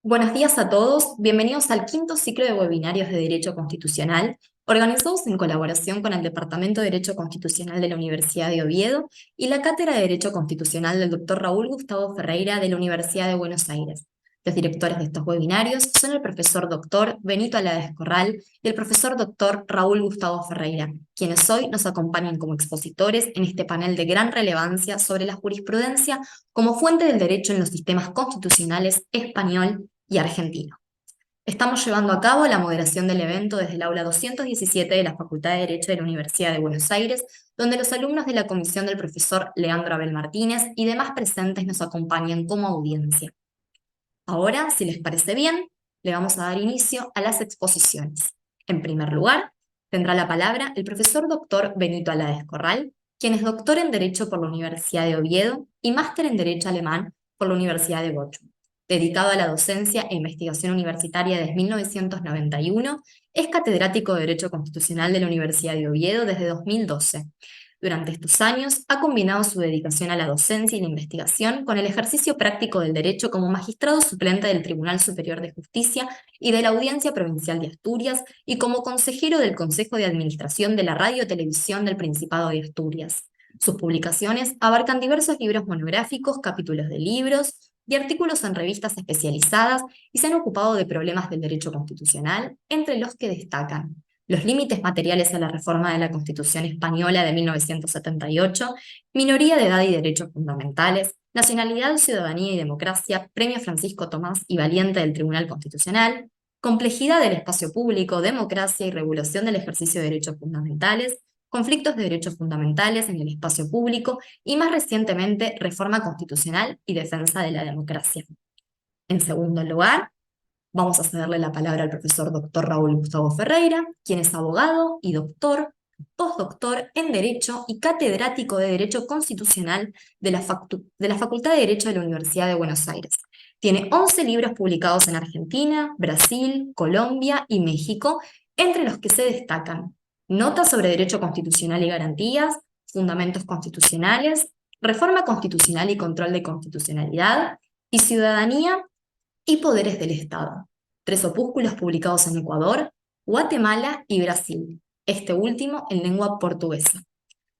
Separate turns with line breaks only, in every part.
Buenos días a todos, bienvenidos al quinto ciclo de webinarios de Derecho Constitucional, organizados en colaboración con el Departamento de Derecho Constitucional de la Universidad de Oviedo y la Cátedra de Derecho Constitucional del Dr. Raúl Gustavo Ferreira de la Universidad de Buenos Aires. Los directores de estos webinarios son el profesor Dr. Benito Aláez Corral y el profesor Dr. Raúl Gustavo Ferreira, quienes hoy nos acompañan como expositores en este panel de gran relevancia sobre la jurisprudencia como fuente del derecho en los sistemas constitucionales español y argentino. Estamos llevando a cabo la moderación del evento desde el aula 217 de la Facultad de Derecho de la Universidad de Buenos Aires, donde los alumnos de la comisión del profesor Leandro Abel Martínez y demás presentes nos acompañan como audiencia. Ahora, si les parece bien, le vamos a dar inicio a las exposiciones. En primer lugar, tendrá la palabra el profesor doctor Benito Aláez Corral, quien es doctor en Derecho por la Universidad de Oviedo y máster en Derecho Alemán por la Universidad de Bochum. Dedicado a la docencia e investigación universitaria desde 1991, es catedrático de Derecho Constitucional de la Universidad de Oviedo desde 2012. Durante estos años, ha combinado su dedicación a la docencia y la investigación con el ejercicio práctico del derecho como magistrado suplente del Tribunal Superior de Justicia y de la Audiencia Provincial de Asturias y como consejero del Consejo de Administración de la Radio Televisión del Principado de Asturias. Sus publicaciones abarcan diversos libros monográficos, capítulos de libros y artículos en revistas especializadas y se han ocupado de problemas del derecho constitucional, entre los que destacan los límites materiales a la reforma de la Constitución Española de 1978, minoría de edad y derechos fundamentales, nacionalidad, ciudadanía y democracia, Premio Francisco Tomás y Valiente del Tribunal Constitucional, complejidad del espacio público, democracia y regulación del ejercicio de derechos fundamentales, conflictos de derechos fundamentales en el espacio público y más recientemente reforma constitucional y defensa de la democracia. En segundo lugar, vamos a cederle la palabra al profesor doctor Raúl Gustavo Ferreira, quien es abogado y doctor, postdoctor en Derecho y catedrático de Derecho Constitucional de la Facultad de Derecho de la Universidad de Buenos Aires. Tiene 11 libros publicados en Argentina, Brasil, Colombia y México, entre los que se destacan Notas sobre Derecho Constitucional y Garantías, Fundamentos Constitucionales, Reforma Constitucional y Control de Constitucionalidad y Ciudadanía y Poderes del Estado. 3 opúsculos publicados en Ecuador, Guatemala y Brasil, este último en lengua portuguesa.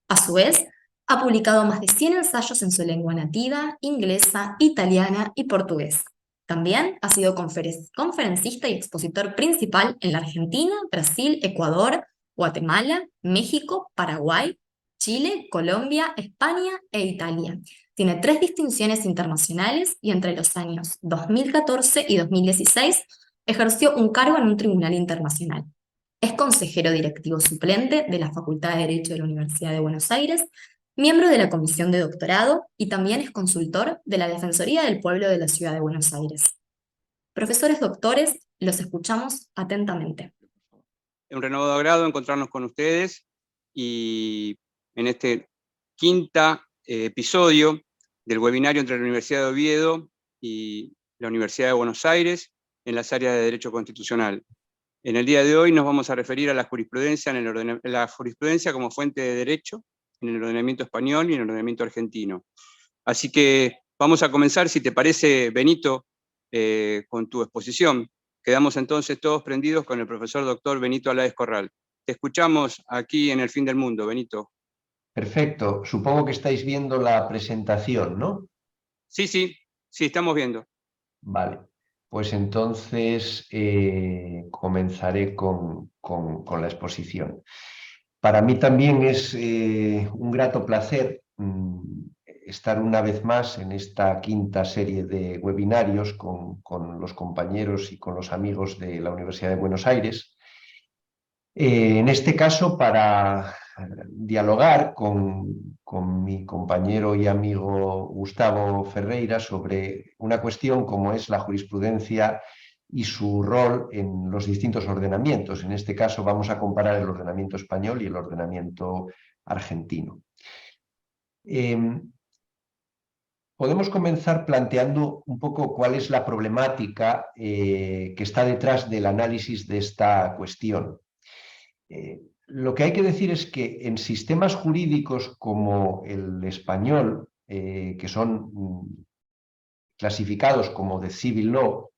A su vez, ha publicado más de 100 ensayos en su lengua nativa, inglesa, italiana y portuguesa. También ha sido conferencista y expositor principal en la Argentina, Brasil, Ecuador, Guatemala, México, Paraguay, Chile, Colombia, España e Italia. Tiene 3 distinciones internacionales y entre los años 2014 y 2016 ejerció un cargo en un tribunal internacional. Es consejero directivo suplente de la Facultad de Derecho de la Universidad de Buenos Aires, miembro de la Comisión de Doctorado y también es consultor de la Defensoría del Pueblo de la Ciudad de Buenos Aires. Profesores doctores, los escuchamos atentamente.
Un renovado agrado encontrarnos con ustedes y en este quinta episodio del webinario entre la Universidad de Oviedo y la Universidad de Buenos Aires en las áreas de Derecho Constitucional. En el día de hoy nos vamos a referir a la jurisprudencia, la jurisprudencia como fuente de derecho en el ordenamiento español y en el ordenamiento argentino. Así que vamos a comenzar, si te parece, Benito, con tu exposición. Quedamos entonces todos prendidos con el profesor doctor Benito Aláez Corral. Te escuchamos aquí en El Fin del Mundo, Benito.
Perfecto. Supongo que estáis viendo la presentación, ¿no?
Sí, estamos viendo.
Vale. Pues entonces comenzaré con la exposición. Para mí también es un grato placer estar una vez más en esta quinta serie de webinarios con los compañeros y con los amigos de la Universidad de Buenos Aires. En este caso, para dialogar con mi compañero y amigo Gustavo Ferreira sobre una cuestión como es la jurisprudencia y su rol en los distintos ordenamientos. En este caso vamos a comparar el ordenamiento español y el ordenamiento argentino. Podemos comenzar planteando un poco cuál es la problemática que está detrás del análisis de esta cuestión. Lo que hay que decir es que en sistemas jurídicos como el español, que son clasificados como de civil law,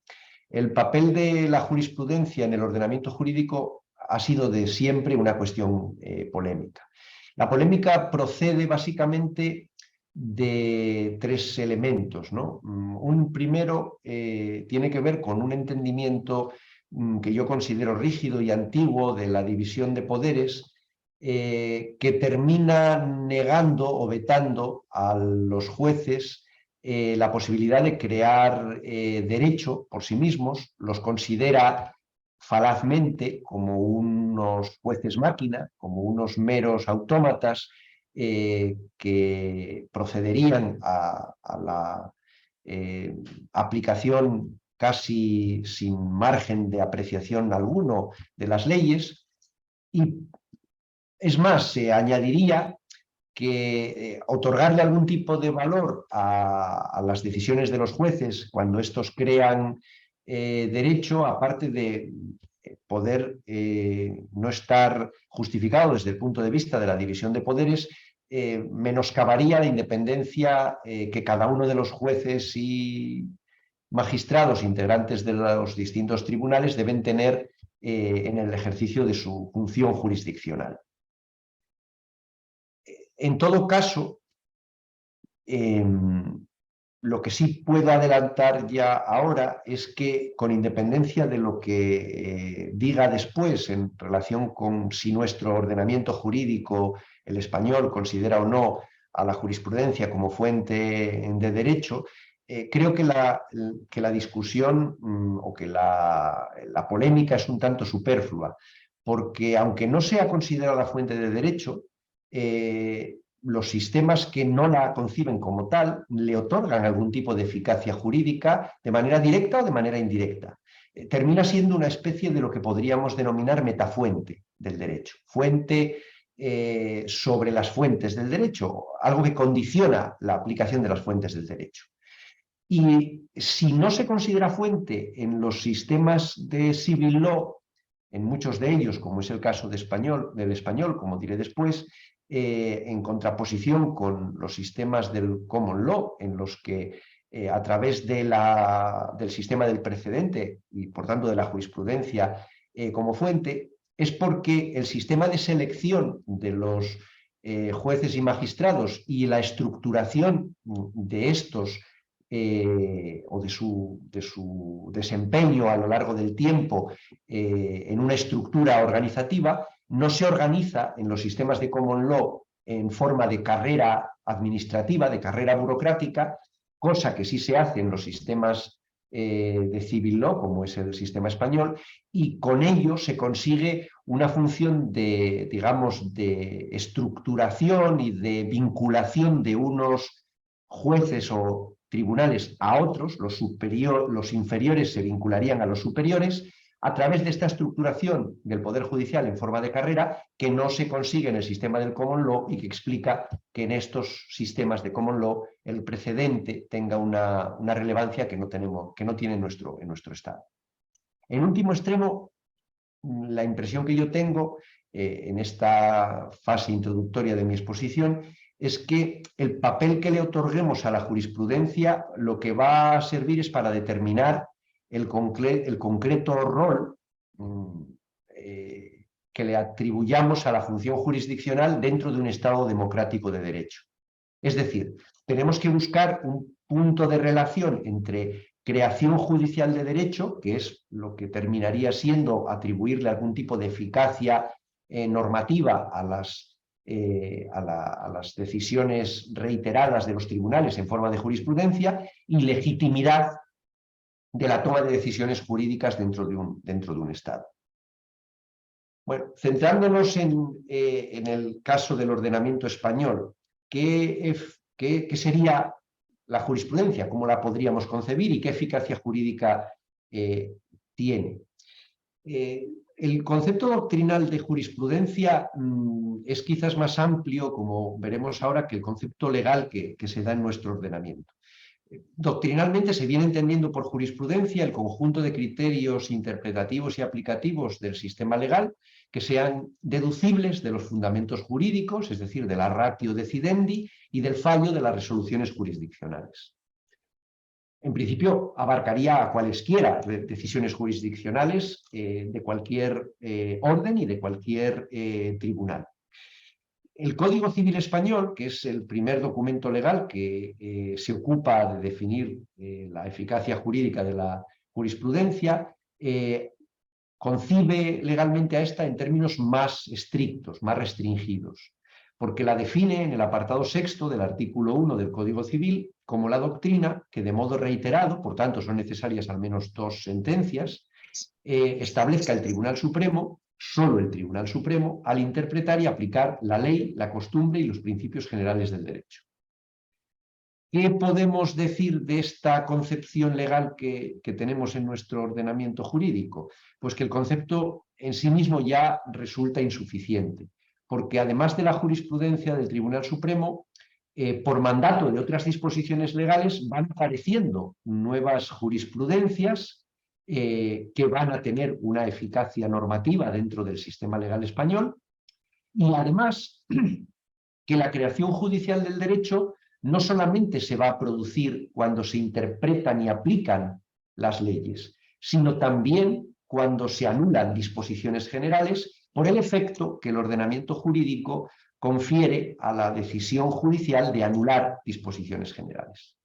El papel de la jurisprudencia en el ordenamiento jurídico ha sido de siempre una cuestión polémica. La polémica procede básicamente de tres elementos, ¿no? Un primero tiene que ver con un entendimiento que yo considero rígido y antiguo de la división de poderes, que termina negando o vetando a los jueces la posibilidad de crear derecho por sí mismos, los considera falazmente como unos jueces máquina, como unos meros autómatas que procederían a la aplicación casi sin margen de apreciación alguno de las leyes. Y es más, se añadiría que otorgarle algún tipo de valor a las decisiones de los jueces cuando estos crean derecho, aparte de poder no estar justificado desde el punto de vista de la división de poderes, menoscabaría la independencia que cada uno de los jueces y magistrados integrantes de los distintos tribunales deben tener en el ejercicio de su función jurisdiccional. En todo caso, lo que sí puedo adelantar ya ahora es que, con independencia de lo que diga después en relación con si nuestro ordenamiento jurídico, el español, considera o no a la jurisprudencia como fuente de derecho, creo que la discusión o que la polémica es un tanto superflua, porque aunque no sea considerada fuente de derecho, los sistemas que no la conciben como tal le otorgan algún tipo de eficacia jurídica de manera directa o de manera indirecta. Termina siendo una especie de lo que podríamos denominar metafuente del derecho, fuente sobre las fuentes del derecho, algo que condiciona la aplicación de las fuentes del derecho. Y si no se considera fuente en los sistemas de civil law, en muchos de ellos, como es el caso del español, como diré después, en contraposición con los sistemas del common law, en los que a través del sistema del precedente y por tanto de la jurisprudencia como fuente, es porque el sistema de selección de los jueces y magistrados y la estructuración de estos o de su desempeño a lo largo del tiempo en una estructura organizativa, no se organiza en los sistemas de common law en forma de carrera administrativa, de carrera burocrática, cosa que sí se hace en los sistemas de civil law, como es el sistema español, y con ello se consigue una función de, digamos, de estructuración y de vinculación de unos jueces o tribunales a otros, los inferiores se vincularían a los superiores, a través de esta estructuración del Poder Judicial en forma de carrera que no se consigue en el sistema del common law y que explica que en estos sistemas de common law el precedente tenga una relevancia que no tiene en nuestro Estado. En último extremo, la impresión que yo tengo en esta fase introductoria de mi exposición es que el papel que le otorguemos a la jurisprudencia lo que va a servir es para determinar el concreto rol que le atribuyamos a la función jurisdiccional dentro de un Estado democrático de derecho. Es decir, tenemos que buscar un punto de relación entre creación judicial de derecho, que es lo que terminaría siendo atribuirle algún tipo de eficacia normativa a las decisiones reiteradas de los tribunales en forma de jurisprudencia, y legitimidad de la toma de decisiones jurídicas dentro de un Estado. Bueno, centrándonos en el caso del ordenamiento español, ¿qué sería la jurisprudencia? ¿Cómo la podríamos concebir y qué eficacia jurídica tiene? El concepto doctrinal de jurisprudencia es quizás más amplio, como veremos ahora, que el concepto legal que se da en nuestro ordenamiento. Doctrinalmente se viene entendiendo por jurisprudencia el conjunto de criterios interpretativos y aplicativos del sistema legal que sean deducibles de los fundamentos jurídicos, es decir, de la ratio decidendi y del fallo de las resoluciones jurisdiccionales. En principio, abarcaría a cualesquiera decisiones jurisdiccionales de cualquier orden y de cualquier tribunal. El Código Civil Español, que es el primer documento legal que se ocupa de definir la eficacia jurídica de la jurisprudencia, concibe legalmente a esta en términos más estrictos, más restringidos, porque la define en el apartado 6º del artículo 1 del Código Civil como la doctrina que de modo reiterado, por tanto son necesarias al menos 2 sentencias, establezca el Tribunal Supremo, solo el Tribunal Supremo, al interpretar y aplicar la ley, la costumbre y los principios generales del derecho. ¿Qué podemos decir de esta concepción legal que tenemos en nuestro ordenamiento jurídico? Pues que el concepto en sí mismo ya resulta insuficiente, porque además de la jurisprudencia del Tribunal Supremo, por mandato de otras disposiciones legales van apareciendo nuevas jurisprudencias que van a tener una eficacia normativa dentro del sistema legal español, y además que la creación judicial del derecho no solamente se va a producir cuando se interpretan y aplican las leyes, sino también cuando se anulan disposiciones generales por el efecto que el ordenamiento jurídico confiere a la decisión judicial de anular disposiciones generales.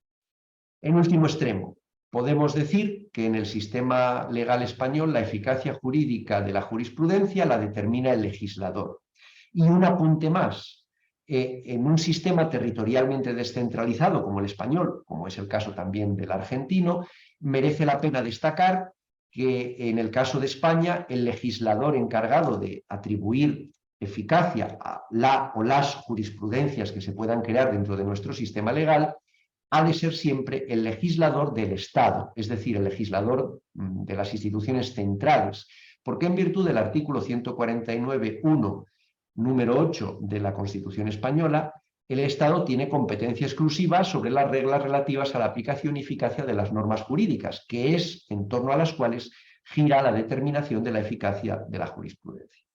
En último extremo, podemos decir que en el sistema legal español la eficacia jurídica de la jurisprudencia la determina el legislador. Y un apunte más, en un sistema territorialmente descentralizado como el español, como es el caso también del argentino, merece la pena destacar que en el caso de España el legislador encargado de atribuir eficacia a la o las jurisprudencias que se puedan crear dentro de nuestro sistema legal ha de ser siempre el legislador del Estado, es decir, el legislador de las instituciones centrales, porque en virtud del artículo 149.1, número 8 de la Constitución española, el Estado tiene competencia exclusiva sobre las reglas relativas a la aplicación y eficacia de las normas jurídicas, que es en torno a las cuales gira la determinación de la eficacia de la jurisprudencia.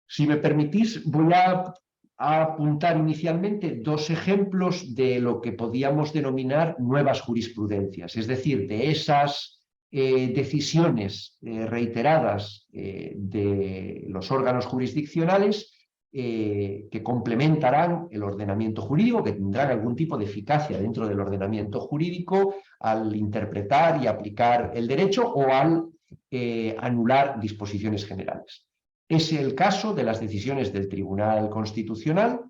Si me permitís, voy a apuntar inicialmente 2 ejemplos de lo que podíamos denominar nuevas jurisprudencias, es decir, de esas decisiones reiteradas de los órganos jurisdiccionales que complementarán el ordenamiento jurídico, que tendrán algún tipo de eficacia dentro del ordenamiento jurídico al interpretar y aplicar el derecho o al anular disposiciones generales. Es el caso de las decisiones del Tribunal Constitucional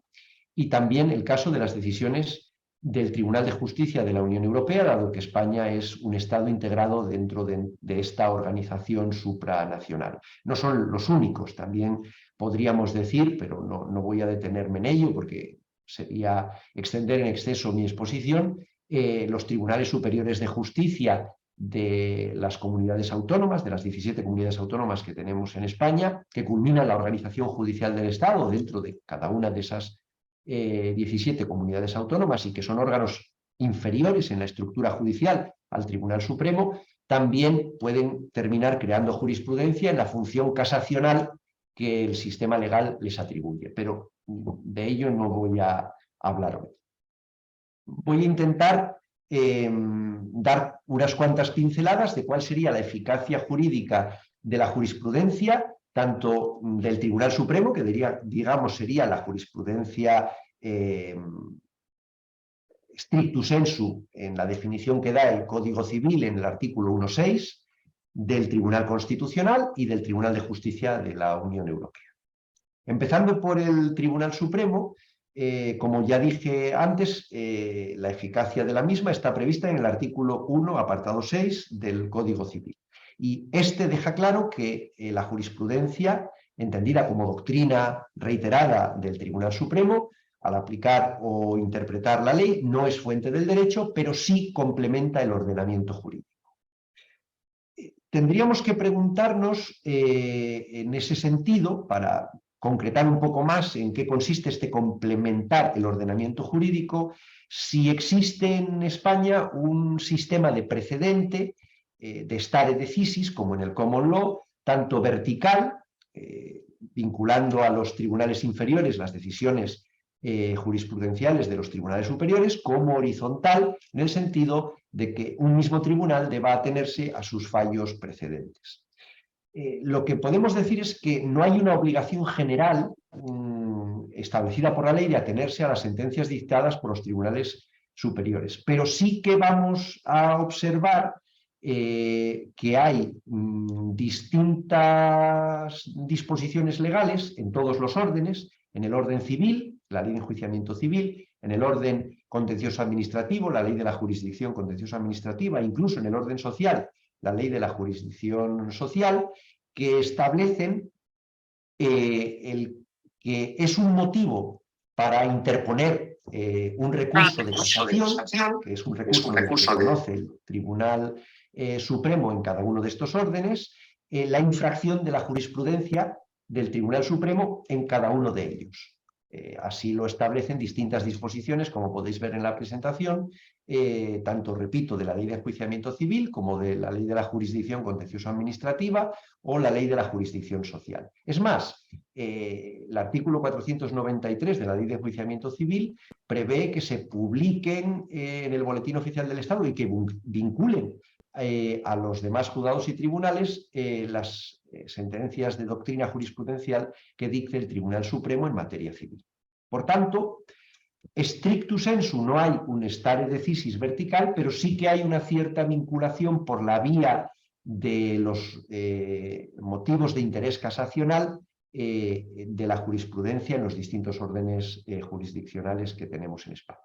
y también el caso de las decisiones del Tribunal de Justicia de la Unión Europea, dado que España es un Estado integrado dentro de esta organización supranacional. No son los únicos, también podríamos decir, pero no voy a detenerme en ello porque sería extender en exceso mi exposición, los Tribunales Superiores de Justicia de las comunidades autónomas, de las 17 comunidades autónomas que tenemos en España, que culminan la organización judicial del Estado dentro de cada una de esas 17 comunidades autónomas y que son órganos inferiores en la estructura judicial al Tribunal Supremo, también pueden terminar creando jurisprudencia en la función casacional que el sistema legal les atribuye. Pero de ello no voy a hablar hoy. Voy a intentar dar unas cuantas pinceladas de cuál sería la eficacia jurídica de la jurisprudencia, tanto del Tribunal Supremo, que digamos sería la jurisprudencia strictu sensu en la definición que da el Código Civil en el artículo 1.6, del Tribunal Constitucional y del Tribunal de Justicia de la Unión Europea. Empezando por el Tribunal Supremo, como ya dije antes, la eficacia de la misma está prevista en el artículo 1, apartado 6 del Código Civil. Y este deja claro que la jurisprudencia, entendida como doctrina reiterada del Tribunal Supremo, al aplicar o interpretar la ley, no es fuente del derecho, pero sí complementa el ordenamiento jurídico. Tendríamos que preguntarnos en ese sentido, para concretar un poco más en qué consiste este complementar el ordenamiento jurídico, si existe en España un sistema de precedente de stare decisis, como en el common law, tanto vertical, vinculando a los tribunales inferiores las decisiones jurisprudenciales de los tribunales superiores, como horizontal, en el sentido de que un mismo tribunal deba atenerse a sus fallos precedentes. Lo que podemos decir es que no hay una obligación general establecida por la ley de atenerse a las sentencias dictadas por los tribunales superiores, pero sí que vamos a observar que hay distintas disposiciones legales en todos los órdenes, en el orden civil, la ley de enjuiciamiento civil, en el orden contencioso administrativo, la ley de la jurisdicción contencioso administrativa, incluso en el orden social, la ley de la jurisdicción social, que establecen que es un motivo para interponer un recurso de casación, que es un recurso que conoce el Tribunal Supremo en cada uno de estos órdenes, la infracción de la jurisprudencia del Tribunal Supremo en cada uno de ellos. Así lo establecen distintas disposiciones, como podéis ver en la presentación, tanto, repito, de la Ley de Enjuiciamiento Civil como de la Ley de la Jurisdicción Contencioso-Administrativa o la Ley de la Jurisdicción Social. Es más, el artículo 493 de la Ley de Enjuiciamiento Civil prevé que se publiquen en el Boletín Oficial del Estado y que vinculen a los demás juzgados y tribunales las sentencias de doctrina jurisprudencial que dicte el Tribunal Supremo en materia civil. Por tanto, stricto sensu no hay un stare decisis vertical, pero sí que hay una cierta vinculación por la vía de los motivos de interés casacional de la jurisprudencia en los distintos órdenes jurisdiccionales que tenemos en España.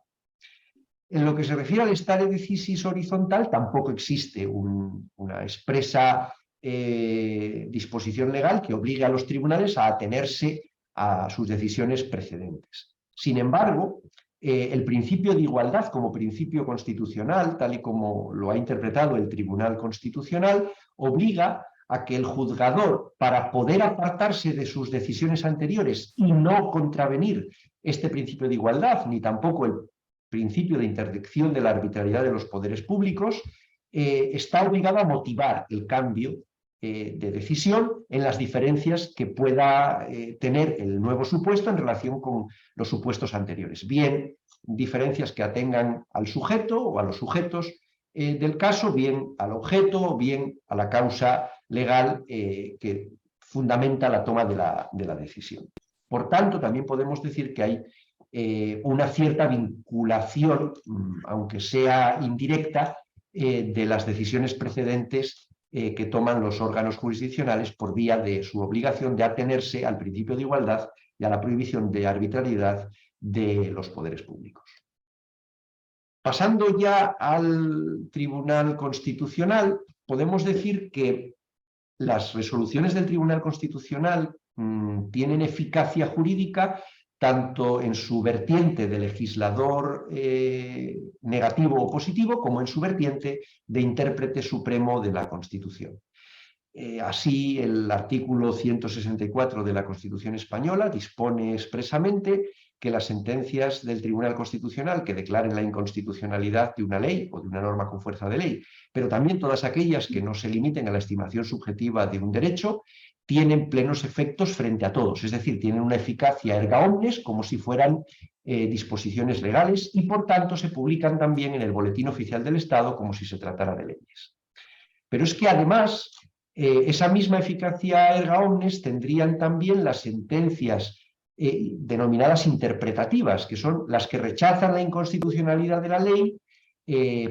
En lo que se refiere al stare decisis horizontal, tampoco existe una expresa disposición legal que obligue a los tribunales a atenerse a sus decisiones precedentes. Sin embargo, el principio de igualdad como principio constitucional, tal y como lo ha interpretado el Tribunal Constitucional, obliga a que el juzgador, para poder apartarse de sus decisiones anteriores y no contravenir este principio de igualdad, ni tampoco el principio de interdicción de la arbitrariedad de los poderes públicos, está obligado a motivar el cambio de decisión en las diferencias que pueda tener el nuevo supuesto en relación con los supuestos anteriores. Bien, diferencias que atengan al sujeto o a los sujetos del caso, bien al objeto, o bien a la causa legal que fundamenta la toma de la decisión. Por tanto, también podemos decir que hay una cierta vinculación, aunque sea indirecta, de las decisiones precedentes que toman los órganos jurisdiccionales por vía de su obligación de atenerse al principio de igualdad y a la prohibición de arbitrariedad de los poderes públicos. Pasando ya al Tribunal Constitucional, podemos decir que las resoluciones del Tribunal Constitucional tienen eficacia jurídica tanto en su vertiente de legislador negativo o positivo, como en su vertiente de intérprete supremo de la Constitución. Así, el artículo 164 de la Constitución española dispone expresamente que las sentencias del Tribunal Constitucional que declaren la inconstitucionalidad de una ley o de una norma con fuerza de ley, pero también todas aquellas que no se limiten a la estimación subjetiva de un derecho, tienen plenos efectos frente a todos, es decir, tienen una eficacia erga omnes, como si fueran disposiciones legales, y por tanto se publican también en el Boletín Oficial del Estado como si se tratara de leyes. Pero es que además esa misma eficacia erga omnes tendrían también las sentencias denominadas interpretativas, que son las que rechazan la inconstitucionalidad de la ley,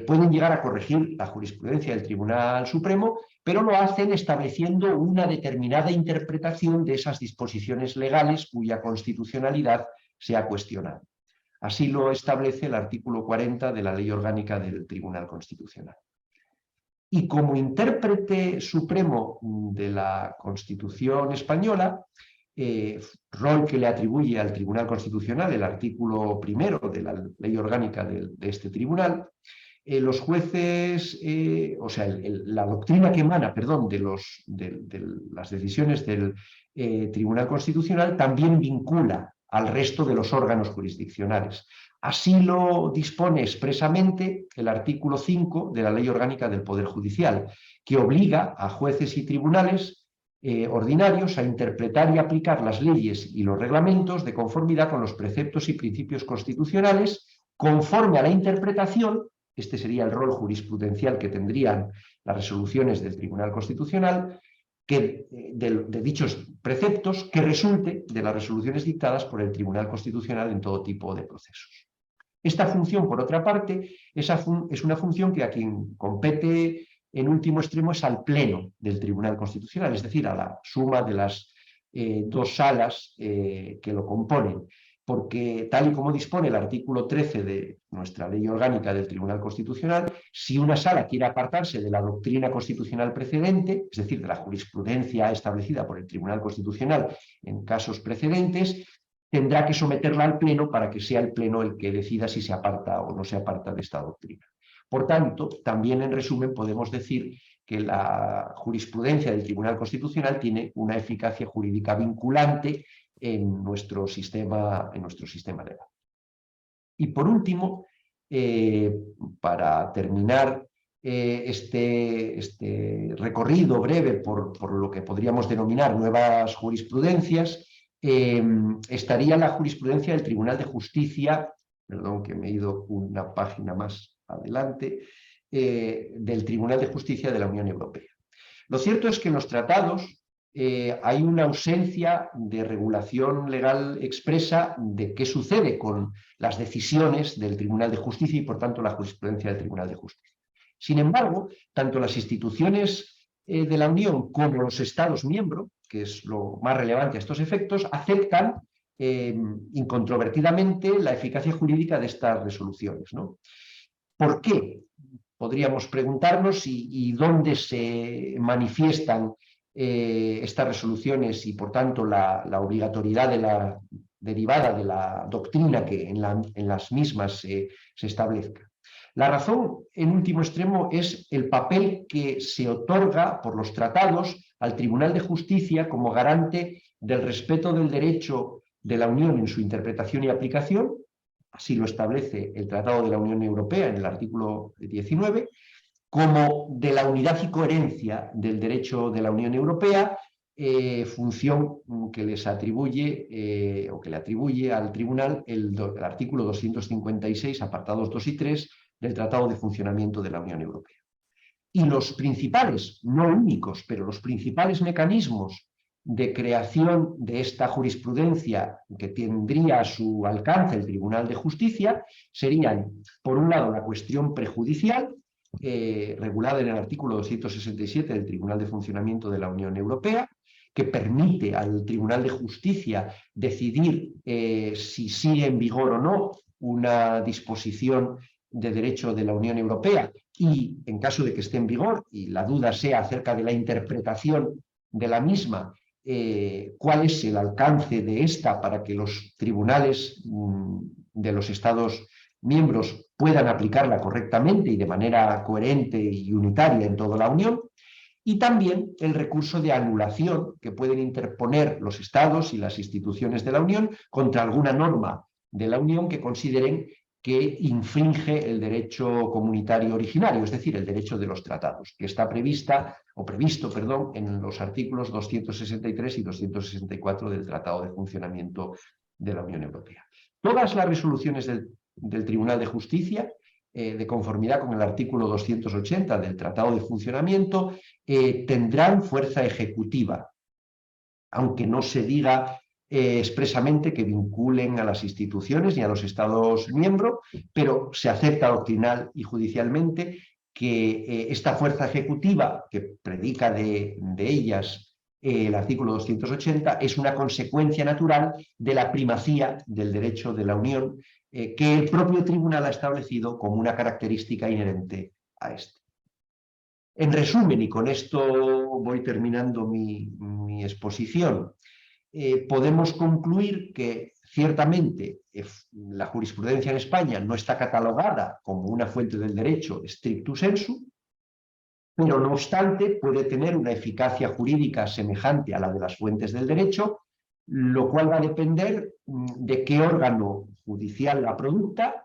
pueden llegar a corregir la jurisprudencia del Tribunal Supremo, pero lo hacen estableciendo una determinada interpretación de esas disposiciones legales cuya constitucionalidad se ha cuestionado. Así lo establece el artículo 40 de la Ley Orgánica del Tribunal Constitucional. Y como intérprete supremo de la Constitución española, rol que le atribuye al Tribunal Constitucional el artículo 1 de la Ley Orgánica de este tribunal, los jueces, o sea, la doctrina que emana, perdón, de las decisiones del Tribunal Constitucional también vincula al resto de los órganos jurisdiccionales. Así lo dispone expresamente el artículo 5 de la Ley Orgánica del Poder Judicial, que obliga a jueces y tribunales ordinarios a interpretar y aplicar las leyes y los reglamentos de conformidad con los preceptos y principios constitucionales, conforme a la interpretación, este sería el rol jurisprudencial que tendrían las resoluciones del Tribunal Constitucional, de dichos preceptos que resulte de las resoluciones dictadas por el Tribunal Constitucional en todo tipo de procesos. Esta función, por otra parte, es una función que a quien compete en último extremo es al Pleno del Tribunal Constitucional, es decir, a la suma de las dos salas que lo componen, porque tal y como dispone el artículo 13 de nuestra ley orgánica del Tribunal Constitucional, si una sala quiere apartarse de la doctrina constitucional precedente, es decir, de la jurisprudencia establecida por el Tribunal Constitucional en casos precedentes, tendrá que someterla al Pleno para que sea el Pleno el que decida si se aparta o no se aparta de esta doctrina. Por tanto, también en resumen podemos decir que la jurisprudencia del Tribunal Constitucional tiene una eficacia jurídica vinculante en nuestro sistema legal. Y por último, para terminar este recorrido breve por lo que podríamos denominar nuevas jurisprudencias, estaría la jurisprudencia del Tribunal de Justicia, perdón que me he ido una página más adelante, del Tribunal de Justicia de la Unión Europea. Lo cierto es que en los tratados hay una ausencia de regulación legal expresa de qué sucede con las decisiones del Tribunal de Justicia y, por tanto, la jurisprudencia del Tribunal de Justicia. Sin embargo, tanto las instituciones de la Unión como los Estados miembros, que es lo más relevante a estos efectos, aceptan incontrovertidamente la eficacia jurídica de estas resoluciones, ¿no? ¿Por qué? Podríamos preguntarnos y dónde se manifiestan estas resoluciones y, por tanto, la obligatoriedad derivada de la doctrina que en las mismas se establezca. La razón, en último extremo, es el papel que se otorga por los tratados al Tribunal de Justicia como garante del respeto del derecho de la Unión en su interpretación y aplicación. Así lo establece el Tratado de la Unión Europea en el artículo 19, como de la unidad y coherencia del derecho de la Unión Europea, función que les atribuye o que le atribuye al Tribunal el artículo 256, apartados 2 y 3 del Tratado de Funcionamiento de la Unión Europea. Y los principales, no únicos, pero los principales mecanismos de creación de esta jurisprudencia que tendría a su alcance el Tribunal de Justicia serían, por un lado, la cuestión prejudicial, regulada en el artículo 267 del Tribunal de Funcionamiento de la Unión Europea, que permite al Tribunal de Justicia decidir si sigue en vigor o no una disposición de derecho de la Unión Europea y, en caso de que esté en vigor y la duda sea acerca de la interpretación de la misma, cuál es el alcance de esta para que los tribunales de los Estados miembros puedan aplicarla correctamente y de manera coherente y unitaria en toda la Unión, y también el recurso de anulación que pueden interponer los Estados y las instituciones de la Unión contra alguna norma de la Unión que consideren que infringe el derecho comunitario originario, es decir, el derecho de los tratados, que está previsto en los artículos 263 y 264 del Tratado de Funcionamiento de la Unión Europea. Todas las resoluciones del Tribunal de Justicia, de conformidad con el artículo 280 del Tratado de Funcionamiento, tendrán fuerza ejecutiva, aunque no se diga expresamente que vinculen a las instituciones ni a los Estados miembros, pero se acepta doctrinal y judicialmente que esta fuerza ejecutiva, que predica de ellas el artículo 280, es una consecuencia natural de la primacía del derecho de la Unión que el propio tribunal ha establecido como una característica inherente a este. En resumen, y con esto voy terminando mi exposición, podemos concluir que ciertamente la jurisprudencia en España no está catalogada como una fuente del derecho stricto sensu, pero no obstante puede tener una eficacia jurídica semejante a la de las fuentes del derecho, lo cual va a depender de qué órgano judicial la produzca,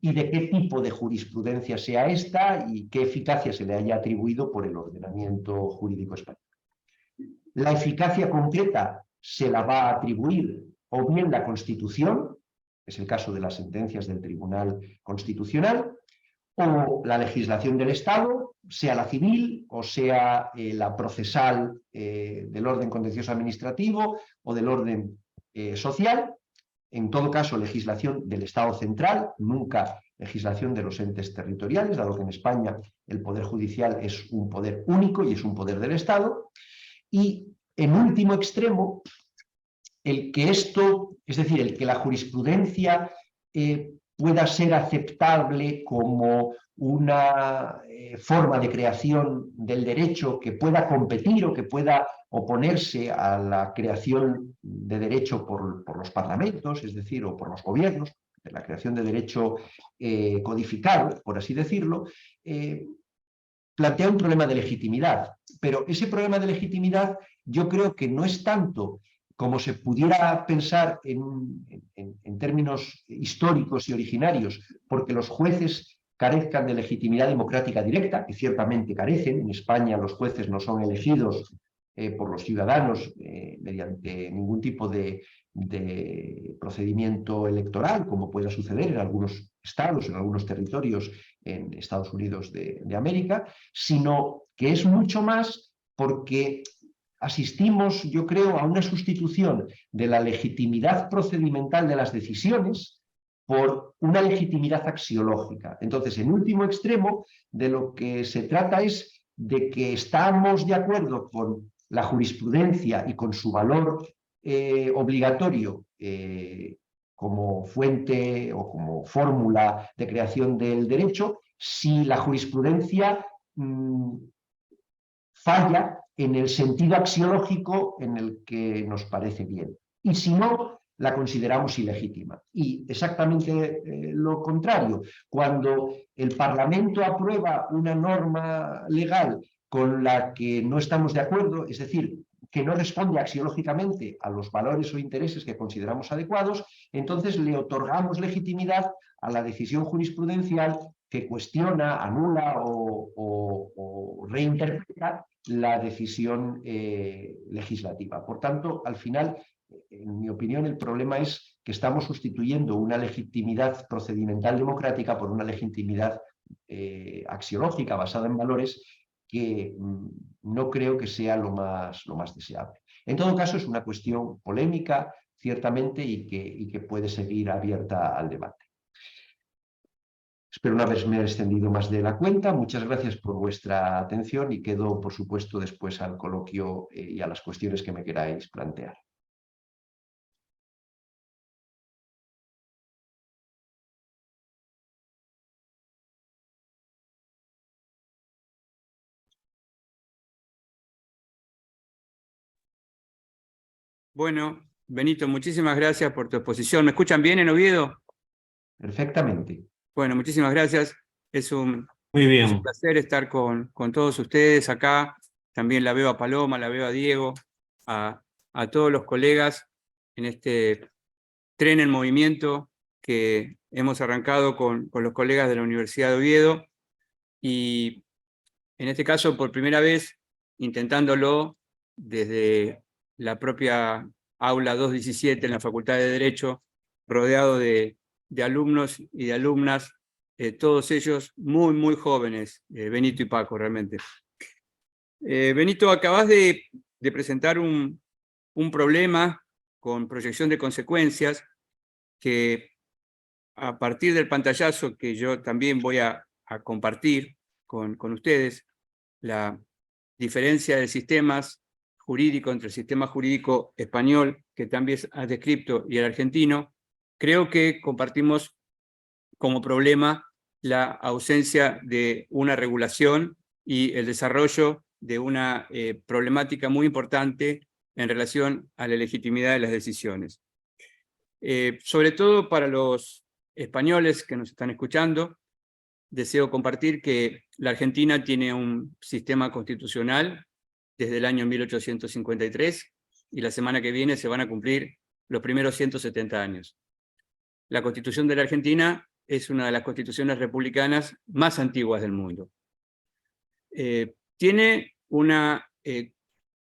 y de qué tipo de jurisprudencia sea esta y qué eficacia se le haya atribuido por el ordenamiento jurídico español. La eficacia completa se la va a atribuir o bien la Constitución, es el caso de las sentencias del Tribunal Constitucional, o la legislación del Estado, sea la civil o sea la procesal del orden contencioso administrativo o del orden social. En todo caso, legislación del Estado central, nunca legislación de los entes territoriales, dado que en España el Poder Judicial es un poder único y es un poder del Estado. Y en último extremo, el que esto, es decir, el que la jurisprudencia pueda ser aceptable como una forma de creación del derecho que pueda competir o que pueda oponerse a la creación de derecho por los parlamentos, es decir, o por los gobiernos, de la creación de derecho codificado, por así decirlo, plantea un problema de legitimidad. Pero ese problema de legitimidad yo creo que no es tanto como se pudiera pensar en términos históricos y originarios, porque los jueces carezcan de legitimidad democrática directa, que ciertamente carecen. En España los jueces no son elegidos por los ciudadanos mediante ningún tipo de procedimiento electoral, como pueda suceder en algunos estados, en algunos territorios en Estados Unidos de América, sino que es mucho más porque asistimos, yo creo, a una sustitución de la legitimidad procedimental de las decisiones por una legitimidad axiológica. Entonces, en último extremo, de lo que se trata es de que estamos de acuerdo con la jurisprudencia y con su valor obligatorio como fuente o como fórmula de creación del derecho, si la jurisprudencia falla en el sentido axiológico en el que nos parece bien. Y si no, la consideramos ilegítima. Y exactamente lo contrario, cuando el Parlamento aprueba una norma legal con la que no estamos de acuerdo, es decir, que no responde axiológicamente a los valores o intereses que consideramos adecuados, entonces le otorgamos legitimidad a la decisión jurisprudencial que cuestiona, anula o reinterpreta la decisión legislativa. Por tanto, al final, en mi opinión, el problema es que estamos sustituyendo una legitimidad procedimental democrática por una legitimidad axiológica basada en valores que no creo que sea lo más deseable. En todo caso, es una cuestión polémica, ciertamente, y que puede seguir abierta al debate. Espero no haberme extendido más de la cuenta. Muchas gracias por vuestra atención y quedo, por supuesto, después al coloquio y a las cuestiones que me queráis plantear.
Bueno, Benito, muchísimas gracias por tu exposición. ¿Me escuchan bien en Oviedo?
Perfectamente.
Bueno, muchísimas gracias. Es un
Muy bien.
placer estar con todos ustedes acá. También la veo a Paloma, la veo a Diego, a todos los colegas en este tren en movimiento que hemos arrancado con los colegas de la Universidad de Oviedo. Y en este caso, por primera vez, intentándolo desde la propia aula 217 en la Facultad de Derecho, rodeado de alumnos y de alumnas, todos ellos muy, muy jóvenes, Benito y Paco, realmente. Benito, acabas de presentar un problema con proyección de consecuencias que a partir del pantallazo que yo también voy a compartir con ustedes, la diferencia de sistemas jurídicos entre el sistema jurídico español, que también has descrito, y el argentino, creo que compartimos como problema la ausencia de una regulación y el desarrollo de una problemática muy importante en relación a la legitimidad de las decisiones. Sobre todo para los españoles que nos están escuchando, deseo compartir que la Argentina tiene un sistema constitucional desde el año 1853 y la semana que viene se van a cumplir los primeros 170 años. La Constitución de la Argentina es una de las constituciones republicanas más antiguas del mundo. Tiene una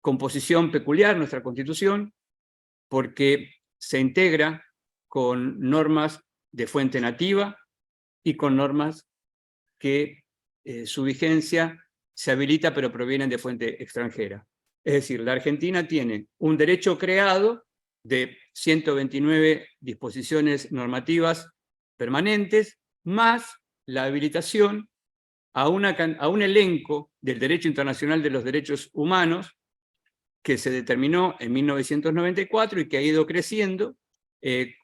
composición peculiar nuestra Constitución, porque se integra con normas de fuente nativa y con normas que su vigencia se habilita pero provienen de fuente extranjera. Es decir, la Argentina tiene un derecho creado de 129 disposiciones normativas permanentes, más la habilitación a un elenco del derecho internacional de los derechos humanos que se determinó en 1994 y que ha ido creciendo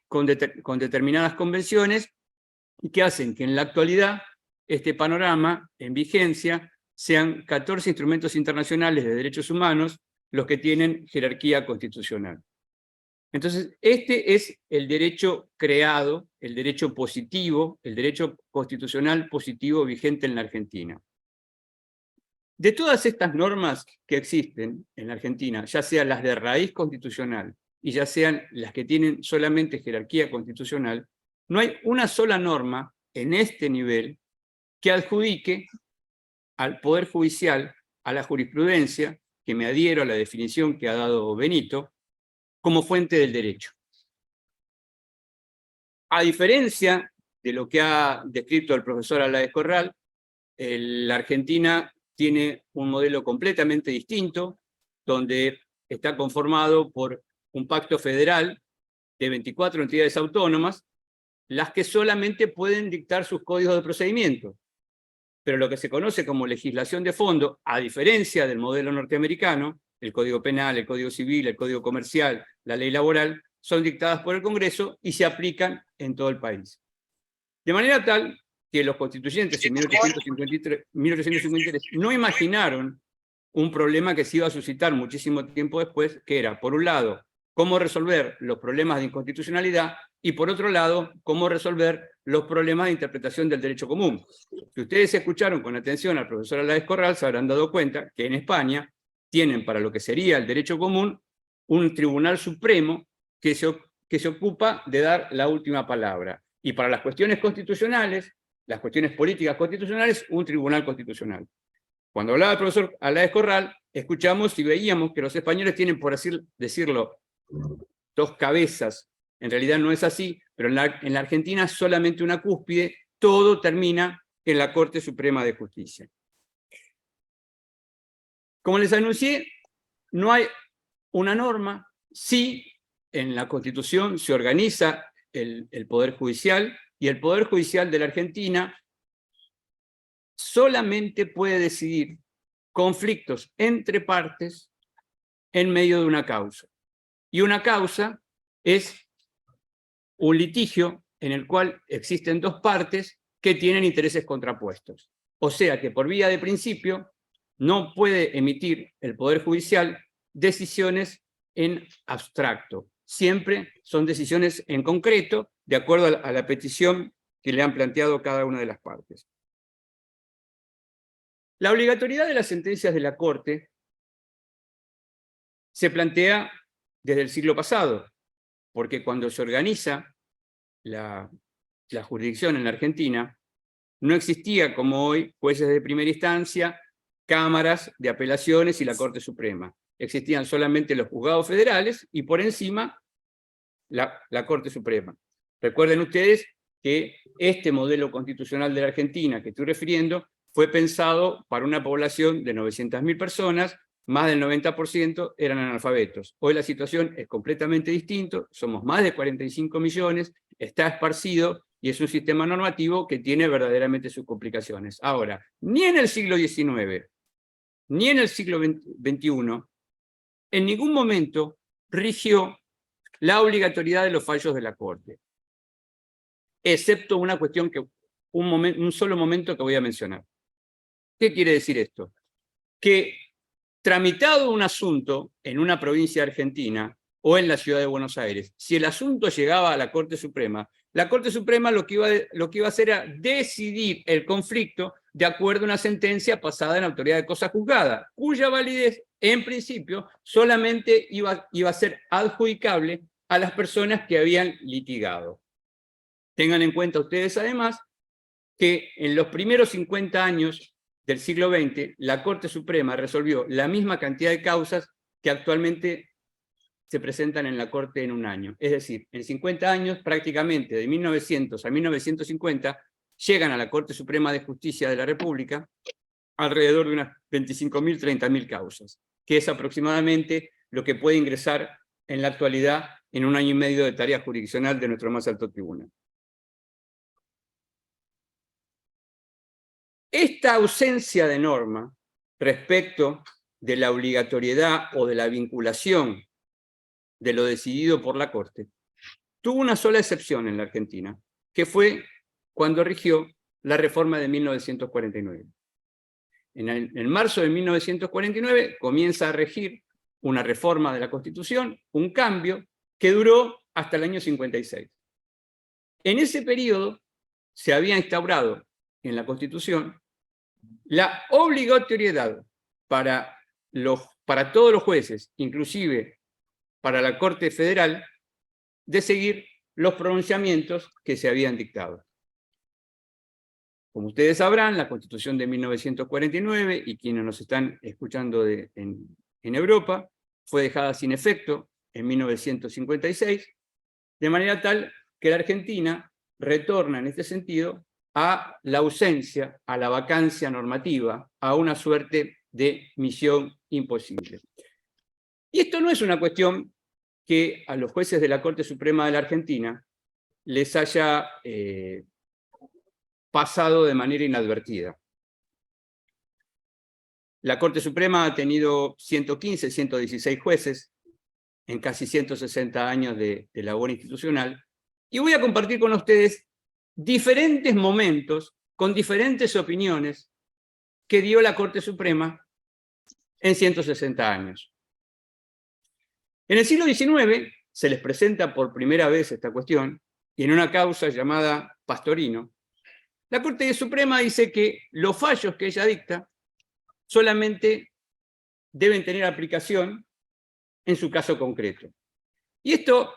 con determinadas convenciones y que hacen que en la actualidad este panorama en vigencia sean 14 instrumentos internacionales de derechos humanos los que tienen jerarquía constitucional. Entonces, este es el derecho creado, el derecho positivo, el derecho constitucional positivo vigente en la Argentina. De todas estas normas que existen en la Argentina, ya sean las de raíz constitucional y ya sean las que tienen solamente jerarquía constitucional, no hay una sola norma en este nivel que adjudique al Poder Judicial, a la jurisprudencia, que me adhiero a la definición que ha dado Benito, como fuente del derecho. A diferencia de lo que ha descrito el profesor Aláez Corral, la Argentina tiene un modelo completamente distinto, donde está conformado por un pacto federal de 24 entidades autónomas, las que solamente pueden dictar sus códigos de procedimiento. Pero lo que se conoce como legislación de fondo, a diferencia del modelo norteamericano, el Código Penal, el Código Civil, el Código Comercial, la ley laboral, son dictadas por el Congreso y se aplican en todo el país. De manera tal que los constituyentes en 1853 no imaginaron un problema que se iba a suscitar muchísimo tiempo después, que era, por un lado, cómo resolver los problemas de inconstitucionalidad y, por otro lado, cómo resolver los problemas de interpretación del derecho común. Si ustedes escucharon con atención al profesor Aláez Corral, se habrán dado cuenta que en España tienen para lo que sería el derecho común un tribunal supremo que se ocupa de dar la última palabra. Y para las cuestiones constitucionales, las cuestiones políticas constitucionales, un tribunal constitucional. Cuando hablaba el profesor Aláez Corral, escuchamos y veíamos que los españoles tienen, por así decirlo, dos cabezas. En realidad no es así, pero en la Argentina solamente una cúspide, todo termina en la Corte Suprema de Justicia. Como les anuncié, no hay una norma, sí en la Constitución se organiza el Poder Judicial, y el Poder Judicial de la Argentina solamente puede decidir conflictos entre partes en medio de una causa. Y una causa es un litigio en el cual existen dos partes que tienen intereses contrapuestos. O sea que por vía de principio no puede emitir el Poder Judicial decisiones en abstracto. Siempre son decisiones en concreto, de acuerdo a la petición que le han planteado cada una de las partes. La obligatoriedad de las sentencias de la Corte se plantea desde el siglo pasado, porque cuando se organiza la jurisdicción en la Argentina, no existía como hoy jueces de primera instancia, cámaras de apelaciones y la Corte Suprema. Existían solamente los juzgados federales y por encima la Corte Suprema. Recuerden ustedes que este modelo constitucional de la Argentina que estoy refiriendo fue pensado para una población de 900.000 personas, más del 90% eran analfabetos. Hoy la situación es completamente distinta, somos más de 45 millones, está esparcido y es un sistema normativo que tiene verdaderamente sus complicaciones. Ahora, ni en el siglo XIX, ni en el siglo XXI, en ningún momento rigió la obligatoriedad de los fallos de la Corte, excepto una cuestión que un solo momento que voy a mencionar. ¿Qué quiere decir esto? Que tramitado un asunto en una provincia argentina o en la ciudad de Buenos Aires, si el asunto llegaba a la Corte Suprema, la Corte Suprema lo que iba a hacer era decidir el conflicto de acuerdo a una sentencia pasada en autoridad de cosa juzgada, cuya validez, en principio, solamente iba a ser adjudicable a las personas que habían litigado. Tengan en cuenta ustedes, además, que en los primeros 50 años del siglo XX, la Corte Suprema resolvió la misma cantidad de causas que actualmente se presentan en la Corte en un año. Es decir, en 50 años, prácticamente de 1900 a 1950, llegan a la Corte Suprema de Justicia de la República alrededor de unas 25.000, 30.000 causas, que es aproximadamente lo que puede ingresar en la actualidad en un año y medio de tarea jurisdiccional de nuestro más alto tribunal. Esta ausencia de norma respecto de la obligatoriedad o de la vinculación de lo decidido por la Corte tuvo una sola excepción en la Argentina, que fue cuando rigió la reforma de 1949. En marzo de 1949 comienza a regir una reforma de la Constitución, un cambio que duró hasta el año 56. En ese periodo se había instaurado en la Constitución la obligatoriedad para todos los jueces, inclusive para la Corte Federal, de seguir los pronunciamientos que se habían dictado. Como ustedes sabrán, la Constitución de 1949, y quienes nos están escuchando en Europa, fue dejada sin efecto en 1956, de manera tal que la Argentina retorna en este sentido a la ausencia, a la vacancia normativa, a una suerte de misión imposible. Y esto no es una cuestión que a los jueces de la Corte Suprema de la Argentina les haya pasado de manera inadvertida. La Corte Suprema ha tenido 115, 116 jueces en casi 160 años de labor institucional, y voy a compartir con ustedes diferentes momentos con diferentes opiniones que dio la Corte Suprema en 160 años. En el siglo XIX se les presenta por primera vez esta cuestión, y en una causa llamada Pastorino, la Corte Suprema dice que los fallos que ella dicta solamente deben tener aplicación en su caso concreto. Y esto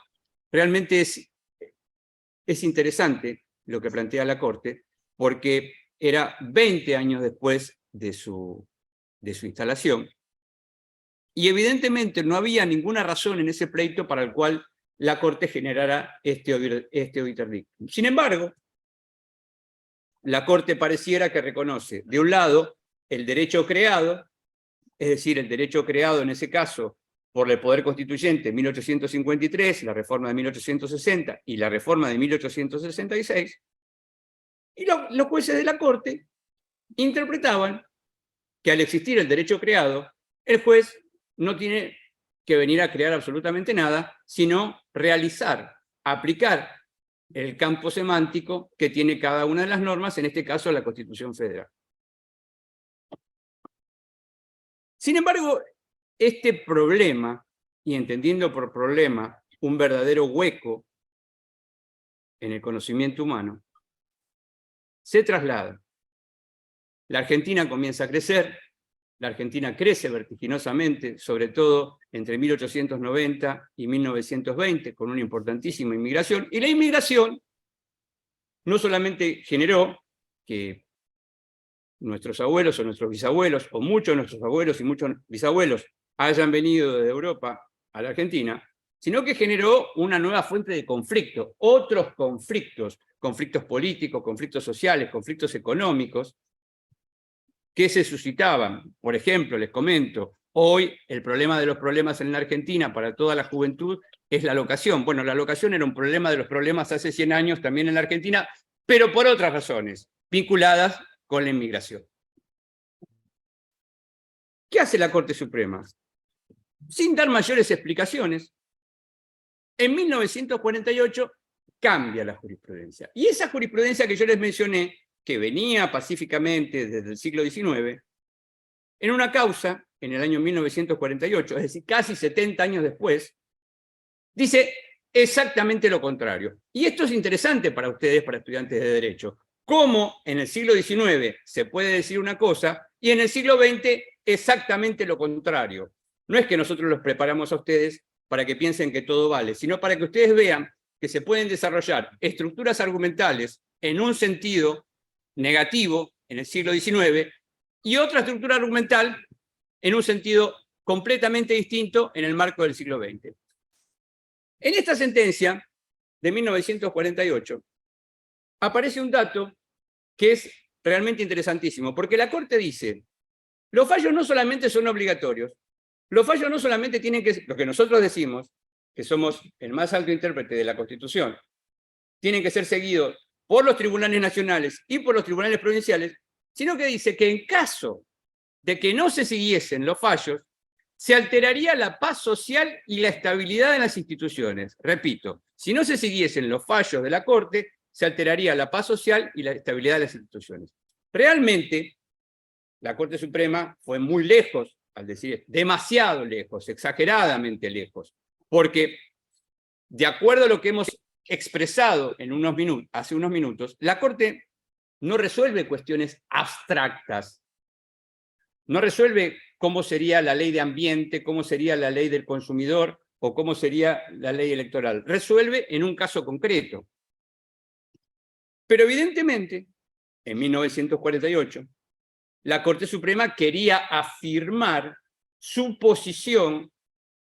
realmente es interesante, lo que plantea la Corte, porque era 20 años después de su instalación, y evidentemente no había ninguna razón en ese pleito para el cual la Corte generara este obiterdictum. Sin embargo, la Corte pareciera que reconoce, de un lado, el derecho creado, es decir, el derecho creado en ese caso por el Poder Constituyente en 1853, la reforma de 1860 y la reforma de 1866, y los jueces de la Corte interpretaban que al existir el derecho creado, el juez no tiene que venir a crear absolutamente nada, sino realizar, aplicar el campo semántico que tiene cada una de las normas, en este caso la Constitución Federal. Sin embargo, este problema, y entendiendo por problema un verdadero hueco en el conocimiento humano, se traslada. La Argentina comienza a crecer, la Argentina crece vertiginosamente, sobre todo entre 1890 y 1920, con una importantísima inmigración, y la inmigración no solamente generó que nuestros abuelos o nuestros bisabuelos, o muchos de nuestros abuelos y muchos bisabuelos, hayan venido de Europa a la Argentina, sino que generó una nueva fuente de conflicto, otros conflictos, conflictos políticos, conflictos sociales, conflictos económicos, que se suscitaban. Por ejemplo, les comento, hoy el problema de los problemas en la Argentina para toda la juventud es la locación. Bueno, la locación era un problema de los problemas hace 100 años también en la Argentina, pero por otras razones, vinculadas con la inmigración. ¿Qué hace la Corte Suprema? Sin dar mayores explicaciones, en 1948 cambia la jurisprudencia. Y esa jurisprudencia que yo les mencioné, que venía pacíficamente desde el siglo XIX, en una causa, en el año 1948, es decir, casi 70 años después, dice exactamente lo contrario. Y esto es interesante para ustedes, para estudiantes de Derecho. Cómo en el siglo XIX se puede decir una cosa y en el siglo XX exactamente lo contrario. No es que nosotros los preparamos a ustedes para que piensen que todo vale, sino para que ustedes vean que se pueden desarrollar estructuras argumentales en un sentido negativo en el siglo XIX y otra estructura argumental en un sentido completamente distinto en el marco del siglo XX. En esta sentencia de 1948 aparece un dato que es realmente interesantísimo, porque la Corte dice, los fallos no solamente son obligatorios, los fallos no solamente tienen que, lo que nosotros decimos, que somos el más alto intérprete de la Constitución, tienen que ser seguidos por los tribunales nacionales y por los tribunales provinciales, sino que dice que en caso de que no se siguiesen los fallos, se alteraría la paz social y la estabilidad de las instituciones. Repito, si no se siguiesen los fallos de la Corte, se alteraría la paz social y la estabilidad de las instituciones. Realmente, la Corte Suprema fue muy lejos, al decir demasiado lejos, exageradamente lejos, porque de acuerdo a lo que hemos expresado en hace unos minutos, la Corte no resuelve cuestiones abstractas, no resuelve cómo sería la ley de ambiente, cómo sería la ley del consumidor o cómo sería la ley electoral. Resuelve en un caso concreto. Pero evidentemente, en 1948, la Corte Suprema quería afirmar su posición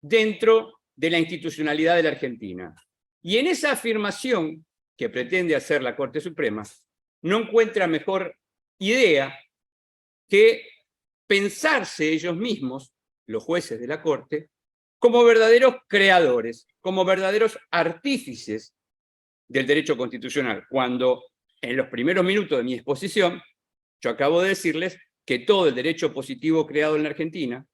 dentro de la institucionalidad de la Argentina. Y en esa afirmación que pretende hacer la Corte Suprema, no encuentra mejor idea que pensarse ellos mismos, los jueces de la Corte, como verdaderos creadores, como verdaderos artífices del derecho constitucional, cuando en los primeros minutos de mi exposición yo acabo de decirles que todo el derecho positivo creado en la Argentina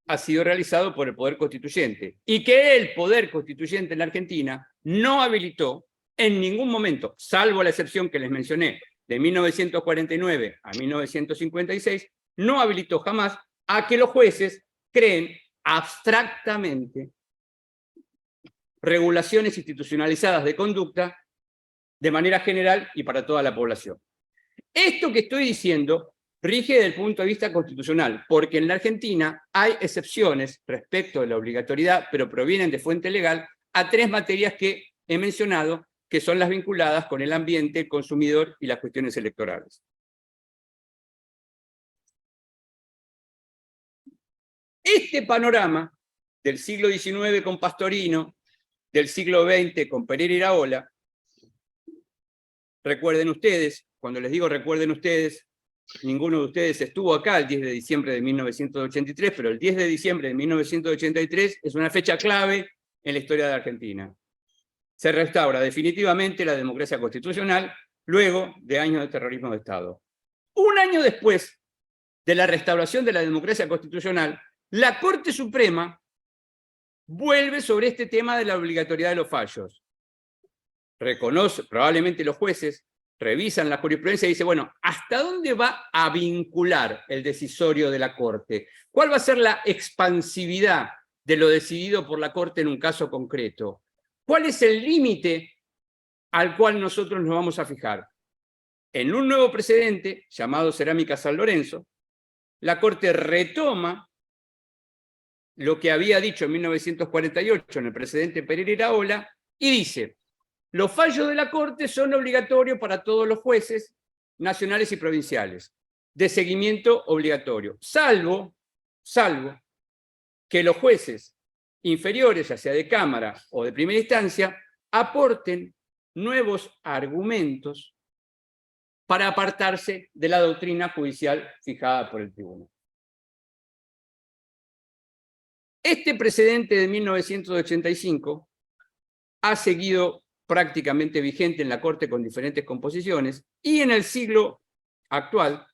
ha sido realizado por el Poder Constituyente y que el Poder Constituyente en la Argentina no habilitó en ningún momento, salvo la excepción que les mencioné, de 1949 a 1956, no habilitó jamás a que los jueces creen abstractamente regulaciones institucionalizadas de conducta de manera general y para toda la población. Esto que estoy diciendo rige desde el punto de vista constitucional, porque en la Argentina hay excepciones respecto de la obligatoriedad, pero provienen de fuente legal, a 3 materias que he mencionado, que son las vinculadas con el ambiente, el consumidor y las cuestiones electorales. Este panorama del siglo XIX con Pastorino, del siglo XX con Pereira Iraola, recuerden ustedes, cuando les digo recuerden ustedes, ninguno de ustedes estuvo acá el 10 de diciembre de 1983, pero el 10 de diciembre de 1983 es una fecha clave en la historia de Argentina. Se restaura definitivamente la democracia constitucional luego de años de terrorismo de Estado. Un año después de la restauración de la democracia constitucional, la Corte Suprema vuelve sobre este tema de la obligatoriedad de los fallos. Reconoce, probablemente los jueces revisan la jurisprudencia y dicen, bueno, ¿hasta dónde va a vincular el decisorio de la Corte? ¿Cuál va a ser la expansividad de lo decidido por la Corte en un caso concreto? ¿Cuál es el límite al cual nosotros nos vamos a fijar? En un nuevo precedente, llamado Cerámica San Lorenzo, la Corte retoma lo que había dicho en 1948 en el precedente Pereira Iraola y dice, los fallos de la Corte son obligatorios para todos los jueces nacionales y provinciales, de seguimiento obligatorio, salvo que los jueces inferiores, ya sea de Cámara o de primera instancia, aporten nuevos argumentos para apartarse de la doctrina judicial fijada por el tribunal. Este precedente de 1985 ha seguido prácticamente vigente en la Corte con diferentes composiciones y en el siglo actual,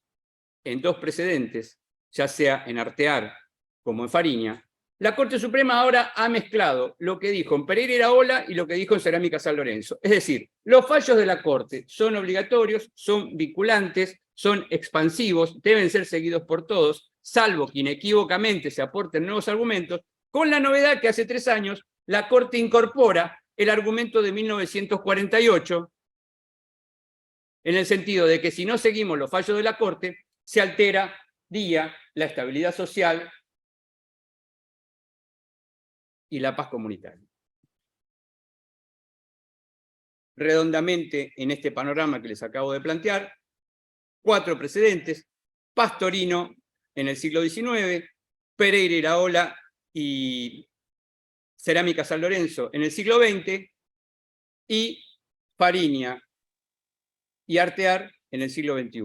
en 2 precedentes, ya sea en Artear como en Fariña, la Corte Suprema ahora ha mezclado lo que dijo en Pereira Iraola y lo que dijo en Cerámica San Lorenzo. Es decir, los fallos de la Corte son obligatorios, son vinculantes, son expansivos, deben ser seguidos por todos, salvo que inequívocamente se aporten nuevos argumentos, con la novedad que hace 3 años la Corte incorpora el argumento de 1948, en el sentido de que si no seguimos los fallos de la Corte, se alteraría la estabilidad social y la paz comunitaria. Redondamente, en este panorama que les acabo de plantear, 4 precedentes: Pastorino en el siglo XIX, Pereira Iraola y Cerámica San Lorenzo en el siglo XX, y Fariña y Artear en el siglo XXI.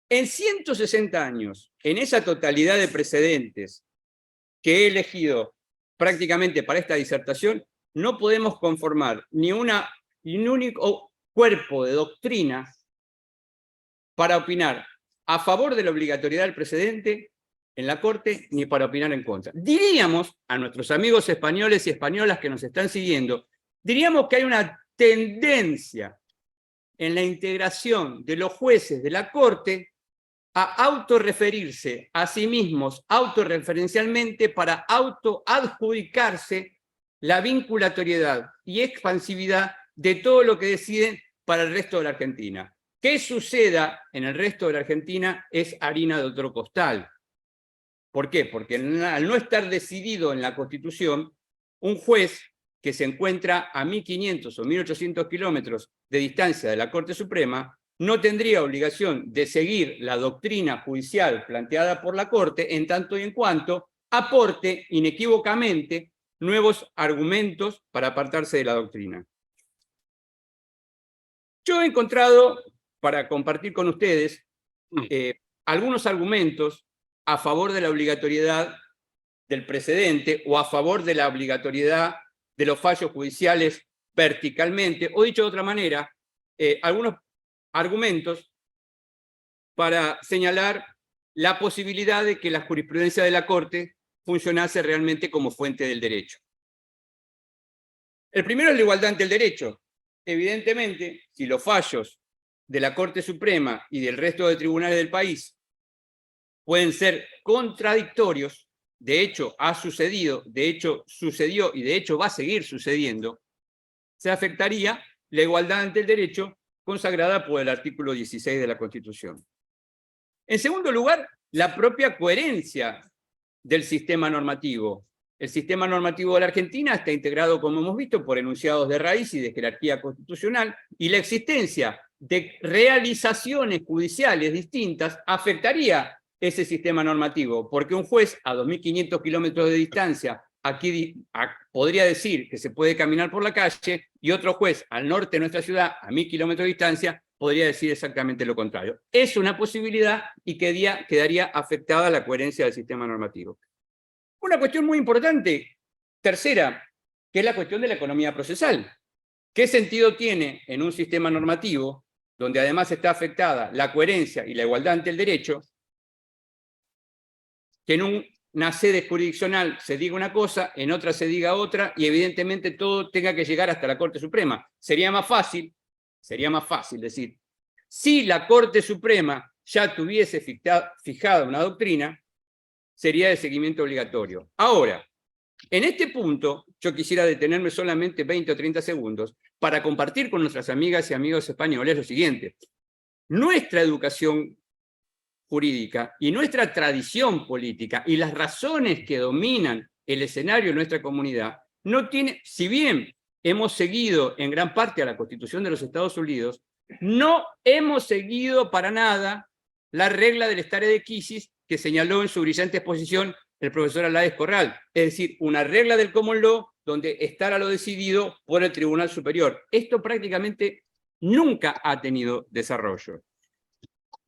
En 160 años, en esa totalidad de precedentes que he elegido prácticamente para esta disertación, no podemos conformar ni un único cuerpo de doctrina para opinar a favor de la obligatoriedad del precedente en la Corte, ni para opinar en contra. Diríamos a nuestros amigos españoles y españolas que nos están siguiendo, diríamos que hay una tendencia en la integración de los jueces de la Corte a autorreferirse a sí mismos autorreferencialmente para autoadjudicarse la vinculatoriedad y expansividad de todo lo que deciden para el resto de la Argentina. ¿Qué suceda en el resto de la Argentina es harina de otro costal? ¿Por qué? Porque al no estar decidido en la Constitución, un juez que se encuentra a 1.500 o 1.800 kilómetros de distancia de la Corte Suprema no tendría obligación de seguir la doctrina judicial planteada por la Corte en tanto y en cuanto aporte inequívocamente nuevos argumentos para apartarse de la doctrina. Yo he encontrado, para compartir con ustedes, algunos argumentos a favor de la obligatoriedad del precedente o a favor de la obligatoriedad de los fallos judiciales verticalmente, o dicho de otra manera, algunos argumentos para señalar la posibilidad de que la jurisprudencia de la Corte funcionase realmente como fuente del derecho. El primero es la igualdad ante el derecho. Evidentemente, si los fallos de la Corte Suprema y del resto de tribunales del país pueden ser contradictorios, de hecho ha sucedido, de hecho sucedió y de hecho va a seguir sucediendo, se afectaría la igualdad ante el derecho consagrada por el artículo 16 de la Constitución. En segundo lugar, la propia coherencia del sistema normativo. El sistema normativo de la Argentina está integrado, como hemos visto, por enunciados de raíz y de jerarquía constitucional, y la existencia de realizaciones judiciales distintas afectaría ese sistema normativo, porque un juez a 2.500 kilómetros de distancia aquí podría decir que se puede caminar por la calle, y otro juez al norte de nuestra ciudad, a 1.000 kilómetros de distancia, podría decir exactamente lo contrario. Es una posibilidad y quedaría afectada la coherencia del sistema normativo. Una cuestión muy importante, tercera, que es la cuestión de la economía procesal. ¿Qué sentido tiene en un sistema normativo, donde además está afectada la coherencia y la igualdad ante el derecho, que en una sede jurisdiccional se diga una cosa, en otra se diga otra, y evidentemente todo tenga que llegar hasta la Corte Suprema? Sería más fácil decir, si la Corte Suprema ya tuviese fijada una doctrina, sería de seguimiento obligatorio. Ahora, en este punto, yo quisiera detenerme solamente 20 o 30 segundos para compartir con nuestras amigas y amigos españoles lo siguiente. Nuestra educación jurídica y nuestra tradición política y las razones que dominan el escenario de nuestra comunidad no tiene, si bien hemos seguido en gran parte a la Constitución de los Estados Unidos, no hemos seguido para nada la regla del stare decisis que señaló en su brillante exposición el profesor Aláez Corral, es decir, una regla del common law donde estará lo decidido por el Tribunal Superior. Esto prácticamente nunca ha tenido desarrollo.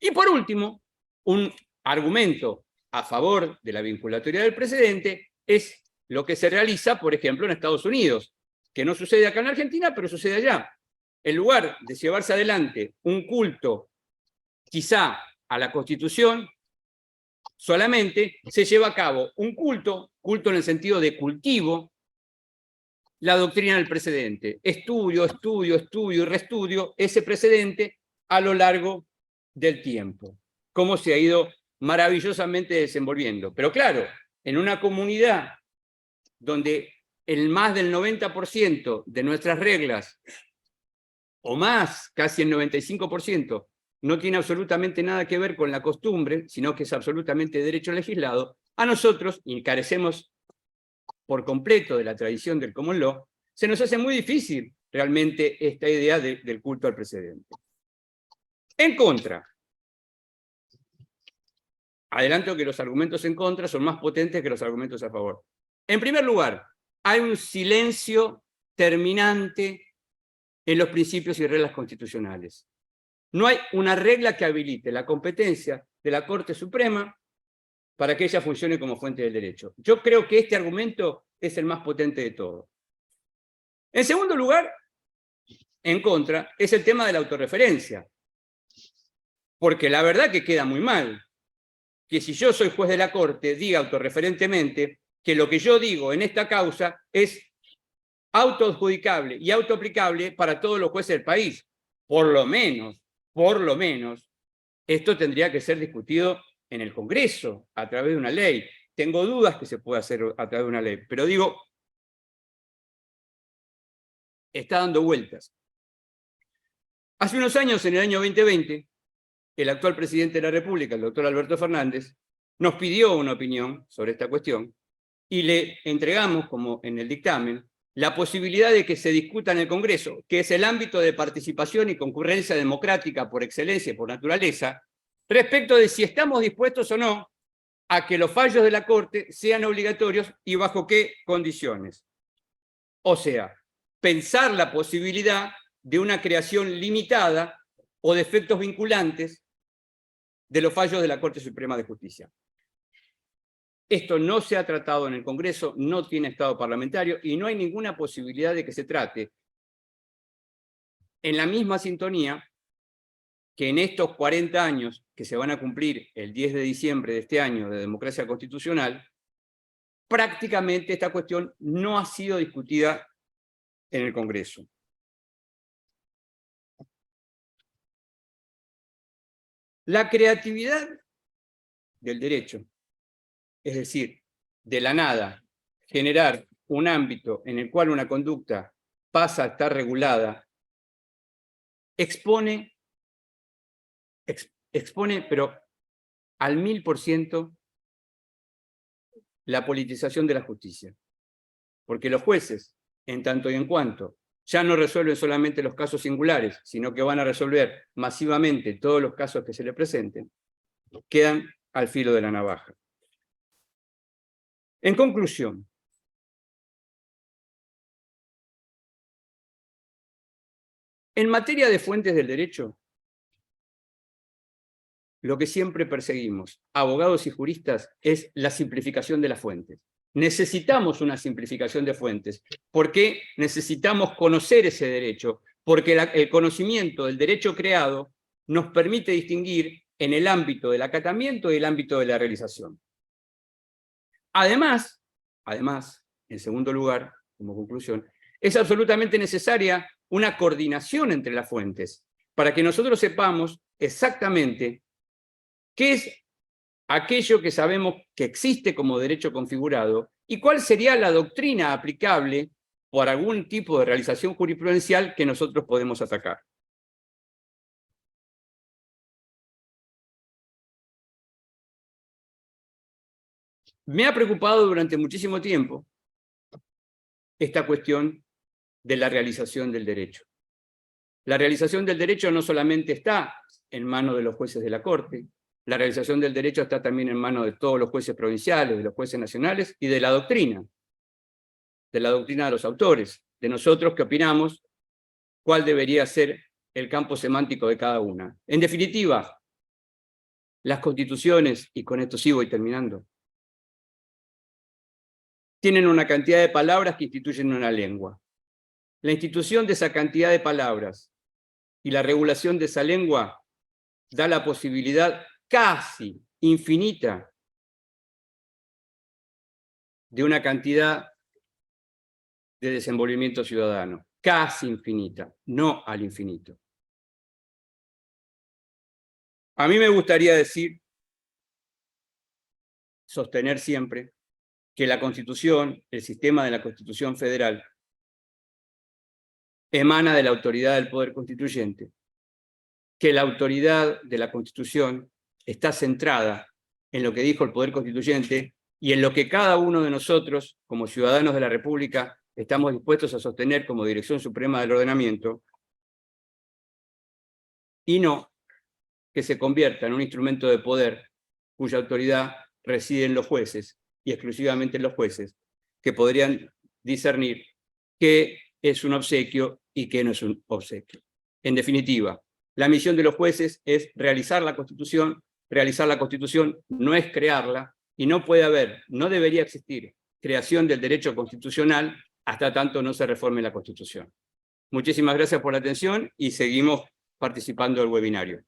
Y por último, un argumento a favor de la vinculatoriedad del precedente es lo que se realiza, por ejemplo, en Estados Unidos, que no sucede acá en Argentina, pero sucede allá. En lugar de llevarse adelante un culto, quizá a la Constitución, solamente se lleva a cabo un culto en el sentido de cultivo, la doctrina del precedente. Estudio y reestudio ese precedente a lo largo del tiempo. Cómo se ha ido maravillosamente desenvolviendo. Pero claro, en una comunidad donde el más del 90% de nuestras reglas, o más, casi el 95%, no tiene absolutamente nada que ver con la costumbre, sino que es absolutamente derecho legislado, a nosotros, y carecemos por completo de la tradición del common law, se nos hace muy difícil realmente esta idea del culto al precedente. En contra, adelanto que los argumentos en contra son más potentes que los argumentos a favor. En primer lugar, hay un silencio terminante en los principios y reglas constitucionales. No hay una regla que habilite la competencia de la Corte Suprema para que ella funcione como fuente del derecho. Yo creo que este argumento es el más potente de todos. En segundo lugar, en contra, es el tema de la autorreferencia. Porque la verdad que queda muy mal que si yo soy juez de la Corte, diga autorreferentemente que lo que yo digo en esta causa es autoadjudicable y autoaplicable para todos los jueces del país. Por lo menos, esto tendría que ser discutido en el Congreso, a través de una ley. Tengo dudas que se pueda hacer a través de una ley, pero digo, está dando vueltas. Hace unos años, en el año 2020, el actual presidente de la República, el doctor Alberto Fernández, nos pidió una opinión sobre esta cuestión y le entregamos, como en el dictamen, la posibilidad de que se discuta en el Congreso, que es el ámbito de participación y concurrencia democrática por excelencia y por naturaleza, respecto de si estamos dispuestos o no a que los fallos de la Corte sean obligatorios y bajo qué condiciones. O sea, pensar la posibilidad de una creación limitada o de efectos vinculantes de los fallos de la Corte Suprema de Justicia. Esto no se ha tratado en el Congreso, no tiene estado parlamentario y no hay ninguna posibilidad de que se trate en la misma sintonía que en estos 40 años que se van a cumplir el 10 de diciembre de este año de democracia constitucional, prácticamente esta cuestión no ha sido discutida en el Congreso. La creatividad del derecho, es decir, de la nada, generar un ámbito en el cual una conducta pasa a estar regulada, expone, pero al 1000% la politización de la justicia. Porque los jueces, en tanto y en cuanto ya no resuelven solamente los casos singulares, sino que van a resolver masivamente todos los casos que se le presenten, quedan al filo de la navaja. En conclusión, en materia de fuentes del derecho, lo que siempre perseguimos, abogados y juristas, es la simplificación de las fuentes. Necesitamos una simplificación de fuentes, porque necesitamos conocer ese derecho, porque el conocimiento del derecho creado nos permite distinguir en el ámbito del acatamiento y el ámbito de la realización. Además, en segundo lugar, como conclusión, es absolutamente necesaria una coordinación entre las fuentes, para que nosotros sepamos exactamente qué es aquello que sabemos que existe como derecho configurado y cuál sería la doctrina aplicable por algún tipo de realización jurisprudencial que nosotros podemos atacar. Me ha preocupado durante muchísimo tiempo esta cuestión de la realización del derecho. La realización del derecho no solamente está en manos de los jueces de la Corte, la realización del derecho está también en manos de todos los jueces provinciales, de los jueces nacionales y de la doctrina de los autores, de nosotros que opinamos cuál debería ser el campo semántico de cada una. En definitiva, las constituciones, y con esto sí voy terminando, tienen una cantidad de palabras que instituyen una lengua. La institución de esa cantidad de palabras y la regulación de esa lengua da la posibilidad casi infinita de una cantidad de desenvolvimiento ciudadano, casi infinita, no al infinito. A mí me gustaría sostener siempre, que la Constitución, el sistema de la Constitución Federal, emana de la autoridad del Poder Constituyente, que la autoridad de la Constitución está centrada en lo que dijo el Poder Constituyente y en lo que cada uno de nosotros, como ciudadanos de la República, estamos dispuestos a sostener como Dirección Suprema del Ordenamiento, y no que se convierta en un instrumento de poder cuya autoridad reside en los jueces, y exclusivamente en los jueces, que podrían discernir qué es un obsequio y qué no es un obsequio. En definitiva, la misión de los jueces es realizar la Constitución. Realizar la Constitución no es crearla, y no puede haber, no debería existir creación del derecho constitucional hasta tanto no se reforme la Constitución. Muchísimas gracias por la atención y seguimos participando del webinario.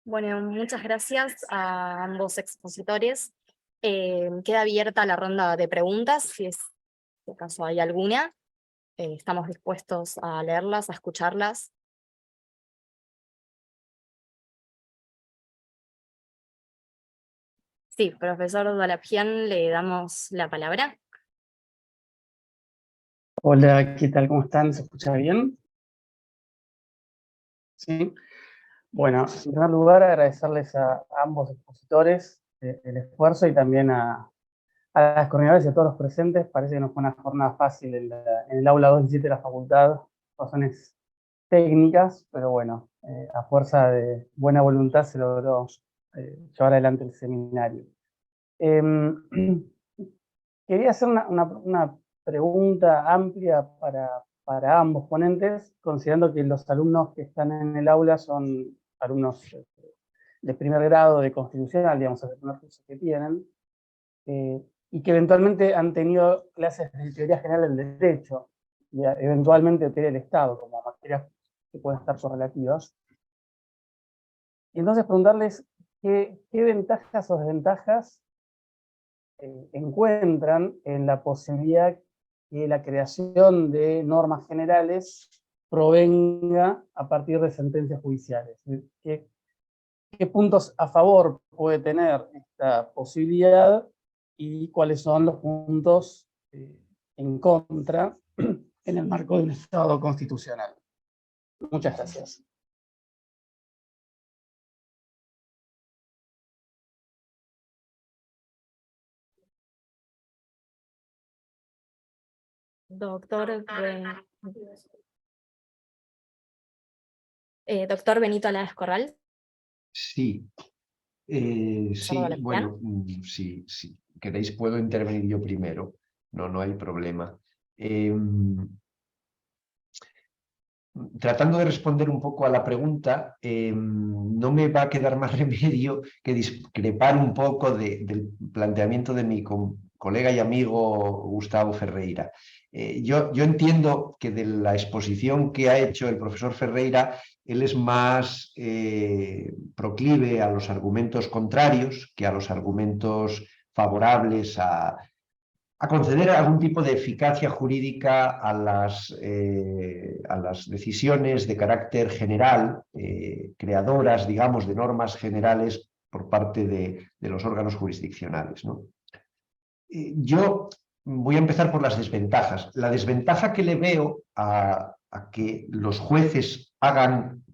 Bueno, muchas gracias a ambos expositores. Queda abierta la ronda de preguntas, si acaso hay alguna. Estamos dispuestos a leerlas, a escucharlas. Sí, profesor Dolapian, le damos la palabra.
Hola, ¿qué tal? ¿Cómo están? ¿Se escucha bien? Sí. Bueno, en primer lugar, agradecerles a ambos expositores el esfuerzo y también a las coordinadoras y a todos los presentes. Parece que no fue una jornada fácil en el aula 217 de la facultad, razones técnicas, pero bueno, a fuerza de buena voluntad se logró llevar adelante el seminario. Quería hacer una pregunta amplia para ambos ponentes, considerando que los alumnos que están en el aula son alumnos de primer grado de constitucional, digamos, el primer curso que tienen, y que eventualmente han tenido clases de teoría general del derecho, y eventualmente de teoría del Estado, como materias que pueden estar correlativas. Y entonces preguntarles qué ventajas o desventajas encuentran en la posibilidad que la creación de normas generales provenga a partir de sentencias judiciales. ¿Qué puntos a favor puede tener esta posibilidad y cuáles son los puntos en contra en el marco de un Estado constitucional? Muchas gracias.
Doctor Benito Alades Corral.
Sí, sí, bueno, si queréis puedo intervenir yo primero, no hay problema. Tratando de responder un poco a la pregunta, no me va a quedar más remedio que discrepar un poco del planteamiento de mi colega y amigo Gustavo Ferreira. Yo entiendo que de la exposición que ha hecho el profesor Ferreira, él es más proclive a los argumentos contrarios que a los argumentos favorables a conceder algún tipo de eficacia jurídica a las decisiones de carácter general, creadoras, digamos, de normas generales por parte de los órganos jurisdiccionales, ¿no? Yo voy a empezar por las desventajas. La desventaja que le veo a que los jueces hagan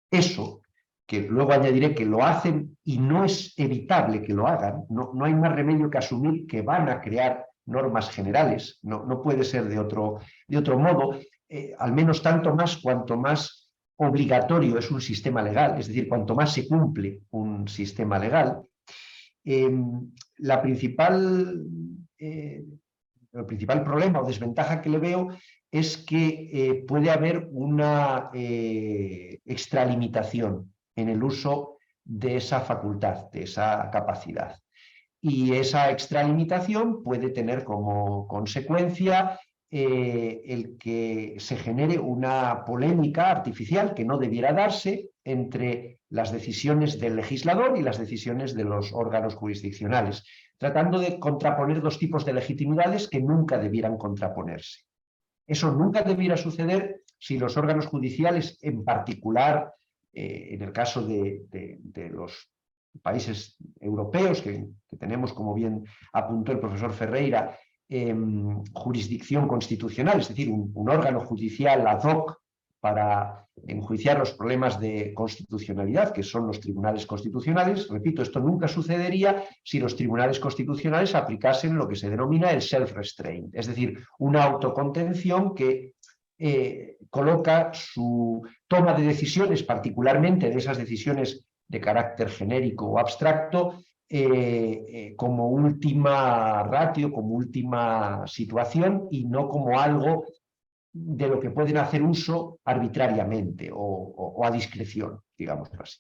eso, que luego añadiré que lo hacen y no es evitable que lo hagan, no hay más remedio que asumir que van a crear normas generales, no puede ser de otro modo, al menos tanto más cuanto más obligatorio es un sistema legal, es decir, cuanto más se cumple un sistema legal. El principal problema o desventaja que le veo es que puede haber una extralimitación en el uso de esa facultad, de esa capacidad. Y esa extralimitación puede tener como consecuencia el que se genere una polémica artificial que no debiera darse entre las decisiones del legislador y las decisiones de los órganos jurisdiccionales, tratando de contraponer dos tipos de legitimidades que nunca debieran contraponerse. Eso nunca debiera suceder si los órganos judiciales, en particular en el caso de los países europeos, que tenemos, como bien apuntó el profesor Ferreira, jurisdicción constitucional, es decir, un órgano judicial ad hoc para enjuiciar los problemas de constitucionalidad, que son los tribunales constitucionales. Repito, esto nunca sucedería si los tribunales constitucionales aplicasen lo que se denomina el self-restraint, es decir, una autocontención que coloca su toma de decisiones, particularmente de esas decisiones de carácter genérico o abstracto, como última ratio, como última situación, y no como algo de lo que pueden hacer uso arbitrariamente o a discreción, digámoslo así.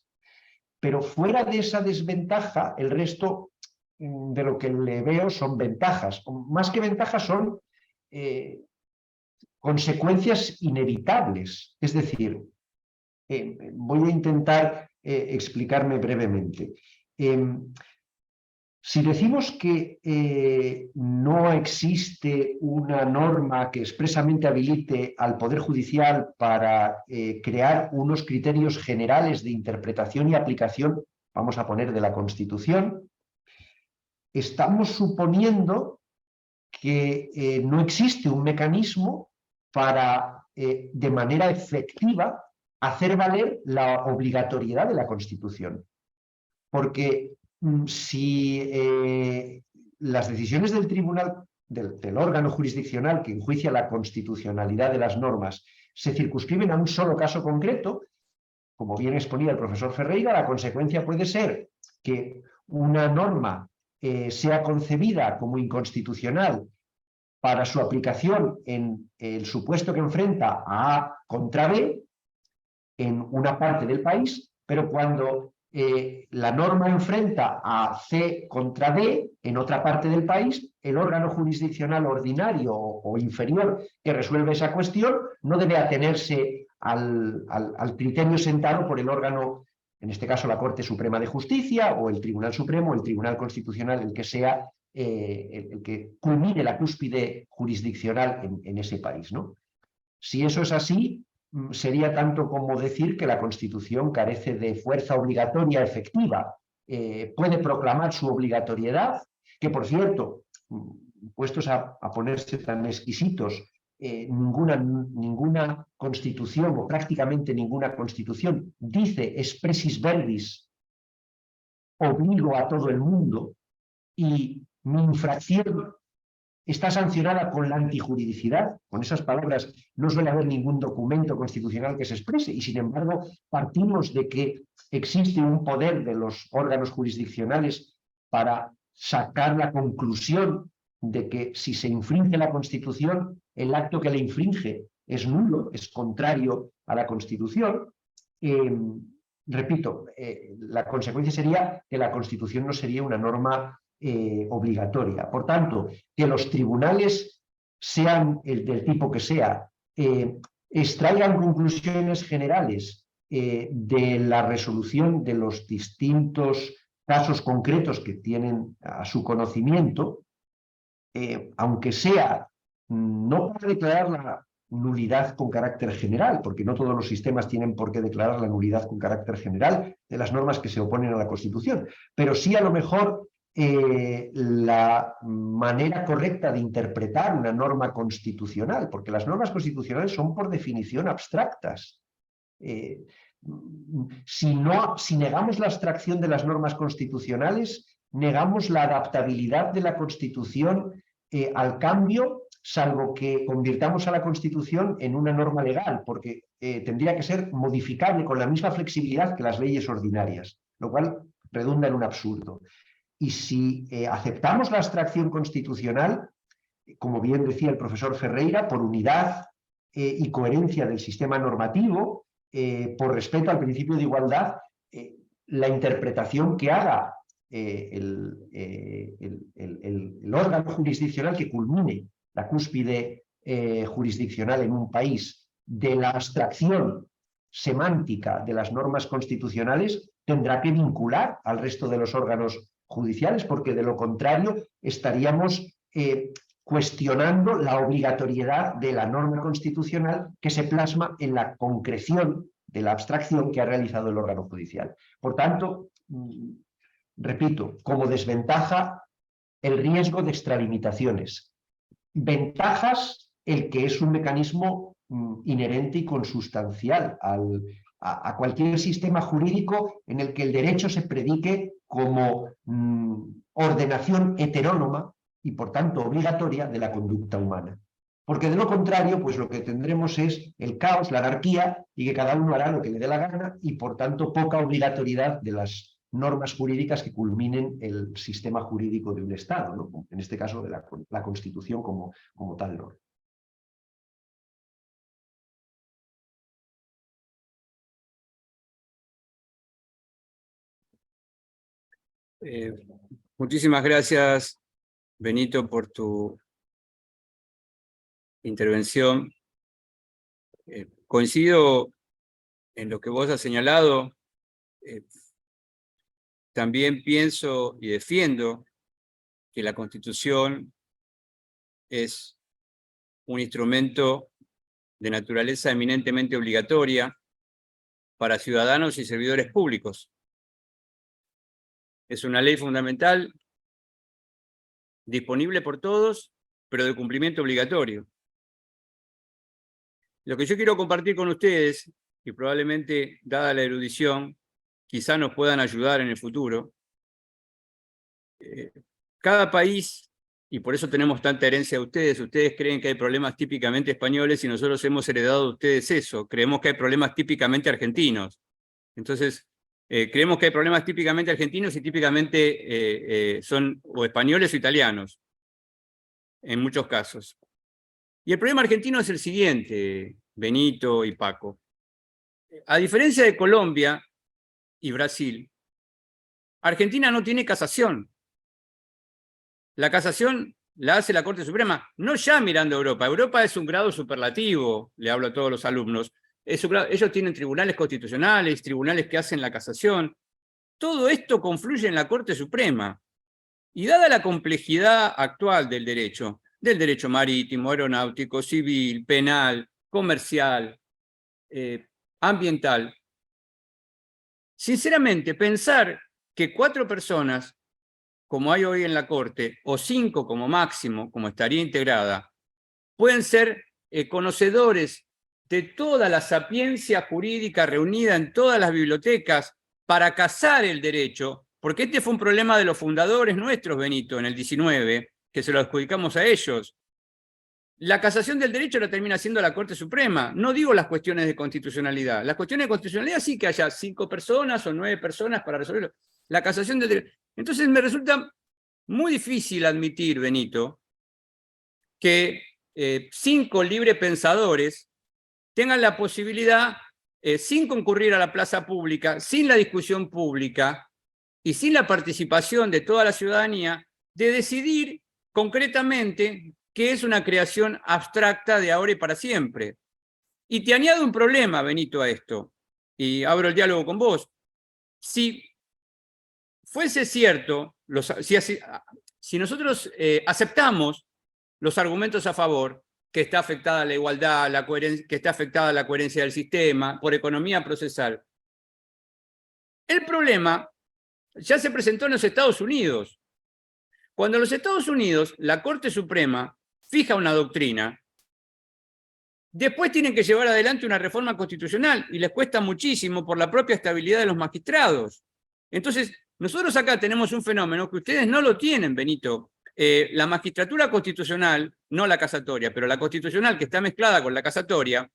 Pero fuera de esa desventaja, el resto de lo que le veo son ventajas. Más que ventajas son consecuencias inevitables. Es decir, voy a intentar explicarme brevemente. Si decimos que no existe una norma que expresamente habilite al Poder Judicial para crear unos criterios generales de interpretación y aplicación, vamos a poner de la Constitución, estamos suponiendo que no existe un mecanismo para, de manera efectiva, hacer valer la obligatoriedad de la Constitución. Porque si las decisiones del tribunal, del órgano jurisdiccional que enjuicia la constitucionalidad de las normas, se circunscriben a un solo caso concreto, como bien exponía el profesor Ferreira, la consecuencia puede ser que una norma sea concebida como inconstitucional para su aplicación en el supuesto que enfrenta a A contra B en una parte del país, pero cuando la norma enfrenta a C contra D en otra parte del país, el órgano jurisdiccional ordinario o inferior que resuelve esa cuestión no debe atenerse al criterio sentado por el órgano, en este caso la Corte Suprema de Justicia o el Tribunal Supremo o el Tribunal Constitucional, el que sea el que culmine la cúspide jurisdiccional en ese país, ¿no? Si eso es así, sería tanto como decir que la Constitución carece de fuerza obligatoria efectiva. Puede proclamar su obligatoriedad, que por cierto, puestos a ponerse tan exquisitos, ninguna Constitución o prácticamente ninguna Constitución dice expressis verbis obligo a todo el mundo y mi infracción está sancionada con la antijuridicidad. Con esas palabras no suele haber ningún documento constitucional que se exprese y sin embargo partimos de que existe un poder de los órganos jurisdiccionales para sacar la conclusión de que si se infringe la Constitución, el acto que la infringe es nulo, es contrario a la Constitución. Repito, la consecuencia sería que la Constitución no sería una norma obligatoria. Por tanto, que los tribunales, sean del tipo que sea, extraigan conclusiones generales de la resolución de los distintos casos concretos que tienen a su conocimiento, aunque sea no para declarar la nulidad con carácter general, porque no todos los sistemas tienen por qué declarar la nulidad con carácter general de las normas que se oponen a la Constitución, pero sí a lo mejor la manera correcta de interpretar una norma constitucional, porque las normas constitucionales son por definición abstractas. Si negamos la abstracción de las normas constitucionales, negamos la adaptabilidad de la Constitución al cambio, salvo que convirtamos a la Constitución en una norma legal, porque tendría que ser modificable con la misma flexibilidad que las leyes ordinarias, lo cual redunda en un absurdo. Y si aceptamos la abstracción constitucional, como bien decía el profesor Ferreira, por unidad y coherencia del sistema normativo, por respeto al principio de igualdad, la interpretación que haga el órgano jurisdiccional que culmine la cúspide jurisdiccional en un país de la abstracción semántica de las normas constitucionales tendrá que vincular al resto de los órganos judiciales, porque de lo contrario estaríamos cuestionando la obligatoriedad de la norma constitucional que se plasma en la concreción de la abstracción que ha realizado el órgano judicial. Por tanto, repito, como desventaja, el riesgo de extralimitaciones. Ventajas, el que es un mecanismo inherente y consustancial a cualquier sistema jurídico en el que el derecho se predique como ordenación heterónoma y por tanto obligatoria de la conducta humana. Porque de lo contrario, pues lo que tendremos es el caos, la anarquía, y que cada uno hará lo que le dé la gana y por tanto poca obligatoriedad de las normas jurídicas que culminen el sistema jurídico de un Estado, ¿no? En este caso de la Constitución como tal norma.
Muchísimas gracias, Benito, por tu intervención. Coincido en lo que vos has señalado. También pienso y defiendo que la Constitución es un instrumento de naturaleza eminentemente obligatoria para ciudadanos y servidores públicos. Es una ley fundamental, disponible por todos, pero de cumplimiento obligatorio. Lo que yo quiero compartir con ustedes, y probablemente, dada la erudición, quizá nos puedan ayudar en el futuro. Cada país, y por eso tenemos tanta herencia de ustedes creen que hay problemas típicamente españoles y nosotros hemos heredado de ustedes eso, creemos que hay problemas típicamente argentinos. Entonces, creemos que hay problemas típicamente argentinos y típicamente son o españoles o italianos, en muchos casos. Y el problema argentino es el siguiente, Benito y Paco. A diferencia de Colombia y Brasil, Argentina no tiene casación. La casación la hace la Corte Suprema, no ya mirando a Europa. Europa es un grado superlativo, le hablo a todos los alumnos. Ellos tienen tribunales constitucionales, tribunales que hacen la casación. Todo esto confluye en la Corte Suprema. Y dada la complejidad actual del derecho marítimo, aeronáutico, civil, penal, comercial, ambiental, sinceramente, pensar que 4 personas, como hay hoy en la Corte, o 5 como máximo, como estaría integrada, pueden ser conocedores de toda la sapiencia jurídica reunida en todas las bibliotecas para casar el derecho, porque este fue un problema de los fundadores nuestros, Benito, en el 19, que se lo adjudicamos a ellos. La casación del derecho la termina haciendo la Corte Suprema. No digo las cuestiones de constitucionalidad. Las cuestiones de constitucionalidad sí que haya 5 personas o 9 personas para resolverlo. La casación del derecho. Entonces me resulta muy difícil admitir, Benito, que 5 librepensadores tengan la posibilidad, sin concurrir a la plaza pública, sin la discusión pública y sin la participación de toda la ciudadanía, de decidir concretamente qué es una creación abstracta de ahora y para siempre. Y te añado un problema, Benito, a esto, y abro el diálogo con vos. Si fuese cierto, si nosotros aceptamos los argumentos a favor, que está afectada la igualdad, que está afectada la coherencia del sistema, por economía procesal. El problema ya se presentó en los Estados Unidos. Cuando en los Estados Unidos la Corte Suprema fija una doctrina, después tienen que llevar adelante una reforma constitucional y les cuesta muchísimo por la propia estabilidad de los magistrados. Entonces, nosotros acá tenemos un fenómeno que ustedes no lo tienen, Benito. La magistratura constitucional, no la casatoria, pero la constitucional que está mezclada con la casatoria,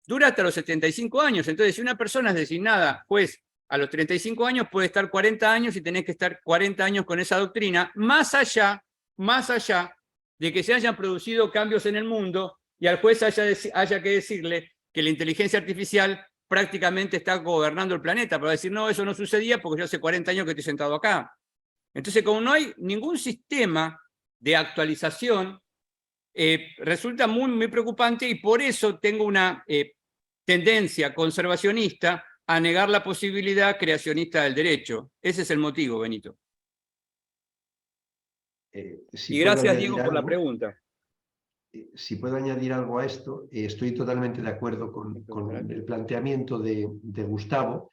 dura hasta los 75 años. Entonces, si una persona es designada juez a los 35 años, puede estar 40 años y tenés que estar 40 años con esa doctrina, más allá de que se hayan producido cambios en el mundo y al juez haya que decirle que la inteligencia artificial prácticamente está gobernando el planeta, para decir, no, eso no sucedía porque yo hace 40 años que estoy sentado acá. Entonces, como no hay ningún sistema de actualización, resulta muy, muy preocupante y por eso tengo una tendencia conservacionista a negar la posibilidad creacionista del derecho. Ese es el motivo, Benito.
Si
y gracias, Diego, por la pregunta.
Si puedo añadir algo a esto, estoy totalmente de acuerdo con el planteamiento de Gustavo.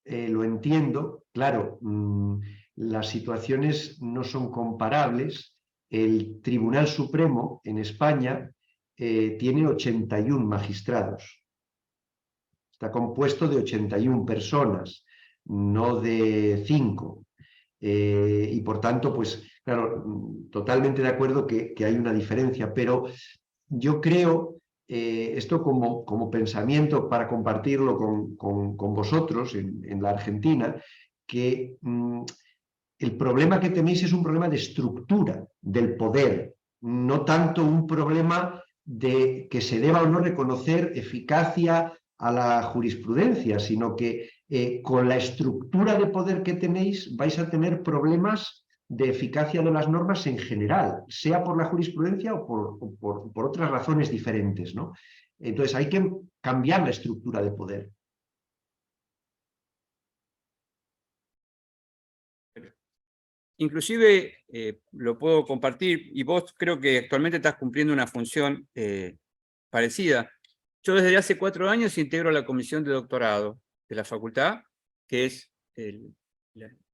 Lo entiendo, claro, las situaciones no son comparables. El Tribunal Supremo en España tiene 81 magistrados. Está compuesto de 81 personas, no de 5. Y por tanto, pues claro, totalmente de acuerdo que hay una diferencia, pero yo creo, esto como pensamiento para compartirlo con vosotros en la Argentina, que el problema que tenéis es un problema de estructura del poder, no tanto un problema de que se deba o no reconocer eficacia a la jurisprudencia, sino que con la estructura de poder que tenéis vais a tener problemas de eficacia de las normas en general, sea por la jurisprudencia o por otras razones diferentes, ¿no? Entonces hay que cambiar la estructura de poder.
Inclusive lo puedo compartir, y vos creo que actualmente estás cumpliendo una función parecida. Yo desde hace 4 años integro la comisión de doctorado de la facultad, que es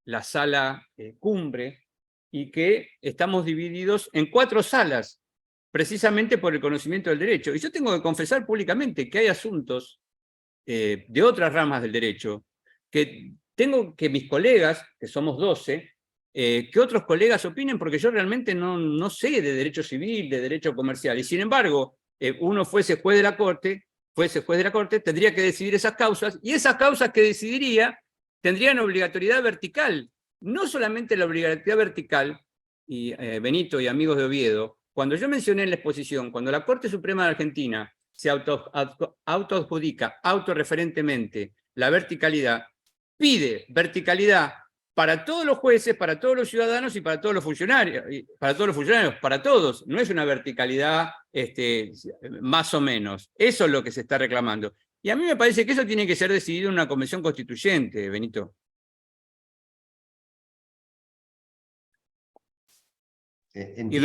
la sala cumbre, y que estamos divididos en 4 salas, precisamente por el conocimiento del derecho. Y yo tengo que confesar públicamente que hay asuntos de otras ramas del derecho, que tengo que mis colegas, que somos 12, que otros colegas opinen, porque yo realmente no sé de derecho civil, de derecho comercial, y sin embargo, uno fuese juez de la Corte, tendría que decidir esas causas, y esas causas que decidiría tendrían obligatoriedad vertical. No solamente la obligatoriedad vertical, y Benito y amigos de Oviedo, cuando yo mencioné en la exposición, cuando la Corte Suprema de Argentina se autoadjudica autorreferentemente la verticalidad, pide verticalidad para todos los jueces, para todos los ciudadanos y para todos los funcionarios, para todos. No es una verticalidad más o menos. Eso es lo que se está reclamando. Y a mí me parece que eso tiene que ser decidido en una convención constituyente, Benito. Y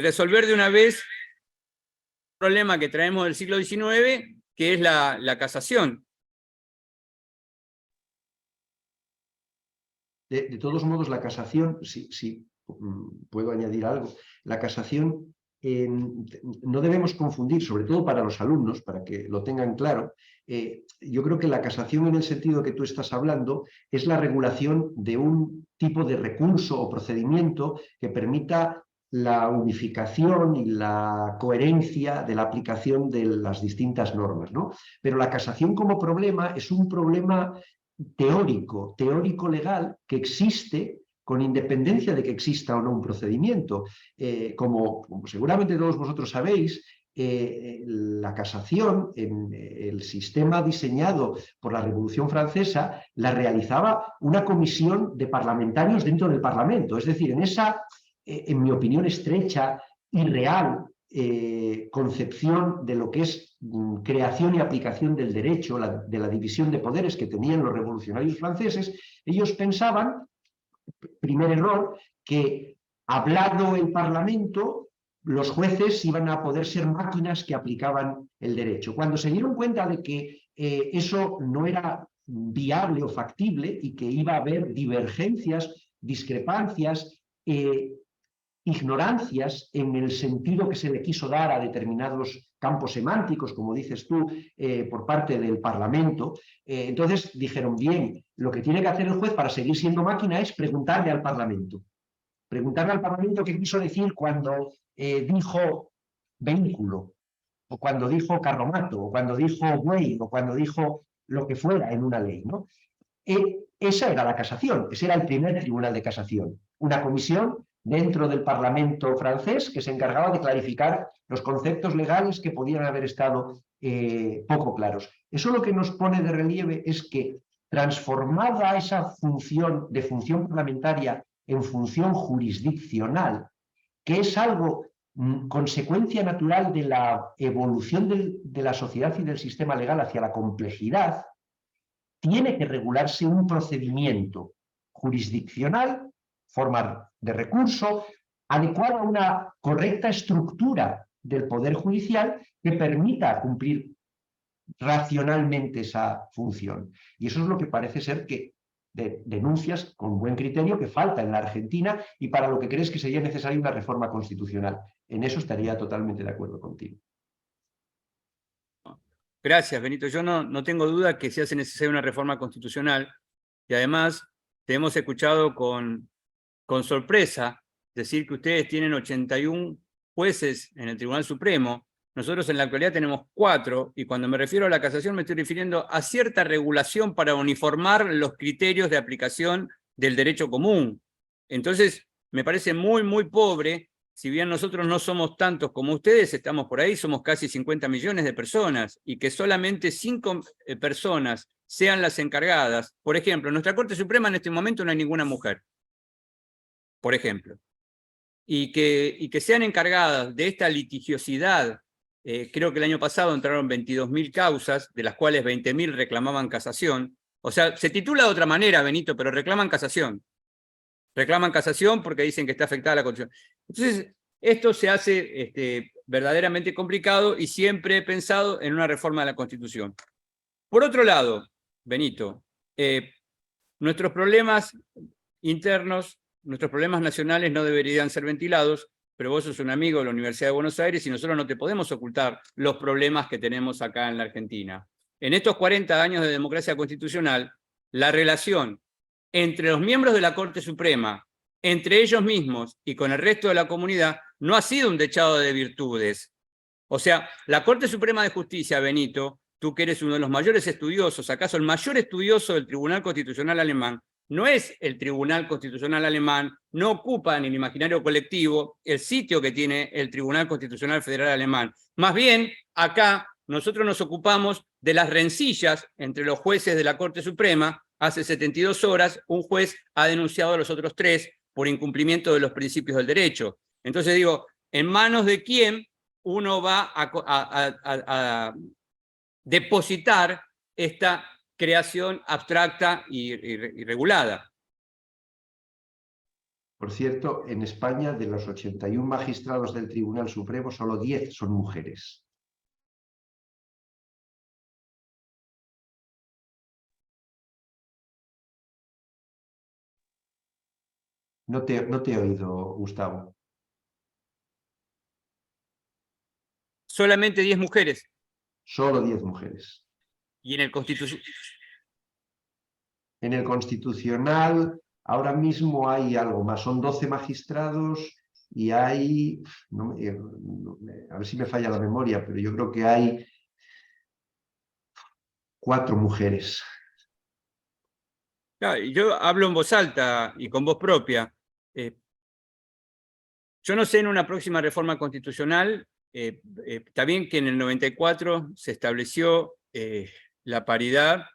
resolver de una vez el problema que traemos del siglo XIX, que es la casación.
De todos modos, la casación, si puedo añadir algo, la casación no debemos confundir, sobre todo para los alumnos, para que lo tengan claro. Yo creo que la casación, en el sentido que tú estás hablando, es la regulación de un tipo de recurso o procedimiento que permita la unificación y la coherencia de la aplicación de las distintas normas, ¿no? Pero la casación como problema es un problema teórico legal que existe con independencia de que exista o no un procedimiento. Como seguramente todos vosotros sabéis, la casación en el sistema diseñado por la Revolución Francesa la realizaba una comisión de parlamentarios dentro del Parlamento. Es decir, en esa, en mi opinión, estrecha y real concepción de lo que es creación y aplicación del derecho, de la división de poderes que tenían los revolucionarios franceses, ellos pensaban, primer error, que hablado el Parlamento, los jueces iban a poder ser máquinas que aplicaban el derecho. Cuando se dieron cuenta de que eso no era viable o factible y que iba a haber divergencias, discrepancias, ignorancias en el sentido que se le quiso dar a determinados campos semánticos, como dices tú, por parte del Parlamento. Entonces dijeron, bien, lo que tiene que hacer el juez para seguir siendo máquina es preguntarle al Parlamento. Preguntarle al Parlamento qué quiso decir cuando dijo vehículo, o cuando dijo carromato, o cuando dijo buey, o cuando dijo lo que fuera en una ley, ¿no? Esa era la casación, ese era el primer tribunal de casación, una comisión dentro del Parlamento francés que se encargaba de clarificar los conceptos legales que podían haber estado poco claros. Eso lo que nos pone de relieve es que transformada esa función de función parlamentaria en función jurisdiccional, que es algo consecuencia natural de la evolución de la sociedad y del sistema legal hacia la complejidad, tiene que regularse un procedimiento jurisdiccional, forma de recurso, adecuado a una correcta estructura del Poder Judicial que permita cumplir racionalmente esa función. Y eso es lo que parece ser que denuncias con buen criterio que falta en la Argentina y para lo que crees que sería necesaria una reforma constitucional. En eso estaría totalmente de acuerdo contigo.
Gracias, Benito. Yo no tengo duda que se hace necesaria una reforma constitucional y además te hemos escuchado con sorpresa decir que ustedes tienen 81 jueces en el Tribunal Supremo. Nosotros en la actualidad tenemos 4 y cuando me refiero a la casación me estoy refiriendo a cierta regulación para uniformar los criterios de aplicación del derecho común. Entonces, me parece muy, muy pobre. Si bien nosotros no somos tantos como ustedes, estamos por ahí, somos casi 50 millones de personas, y que solamente 5 personas sean las encargadas. Por ejemplo, en nuestra Corte Suprema en este momento no hay ninguna mujer, por ejemplo. Y que sean encargadas de esta litigiosidad. Creo que el año pasado entraron 22.000 causas, de las cuales 20.000 reclamaban casación. O sea, se titula de otra manera, Benito, pero reclaman casación. Reclaman casación porque dicen que está afectada la Constitución. Entonces, esto se hace verdaderamente complicado y siempre he pensado en una reforma de la Constitución. Por otro lado, Benito, nuestros problemas internos, nuestros problemas nacionales no deberían ser ventilados, pero vos sos un amigo de la Universidad de Buenos Aires y nosotros no te podemos ocultar los problemas que tenemos acá en la Argentina. En estos 40 años de democracia constitucional, la relación entre los miembros de la Corte Suprema, entre ellos mismos y con el resto de la comunidad, no ha sido un dechado de virtudes. O sea, la Corte Suprema de Justicia, Benito, tú que eres uno de los mayores estudiosos, acaso el mayor estudioso del Tribunal Constitucional alemán, no es el Tribunal Constitucional alemán, no ocupa en el imaginario colectivo el sitio que tiene el Tribunal Constitucional Federal alemán. Más bien, acá nosotros nos ocupamos de las rencillas entre los jueces de la Corte Suprema. Hace 72 horas un juez ha denunciado a los otros 3 por incumplimiento de los principios del derecho. Entonces digo, ¿en manos de quién uno va a depositar esta creación abstracta y regulada?
Por cierto, en España, de los 81 magistrados del Tribunal Supremo, solo 10 son mujeres. No te he oído, Gustavo.
Solamente 10 mujeres.
Solo 10 mujeres.
Y en el Constitucional.
En el Constitucional ahora mismo hay algo más, son 12 magistrados y hay, a ver si me falla la memoria, pero yo creo que hay 4 mujeres.
Claro, yo hablo en voz alta y con voz propia. Yo no sé en una próxima reforma constitucional, está bien que en el 94 se estableció la paridad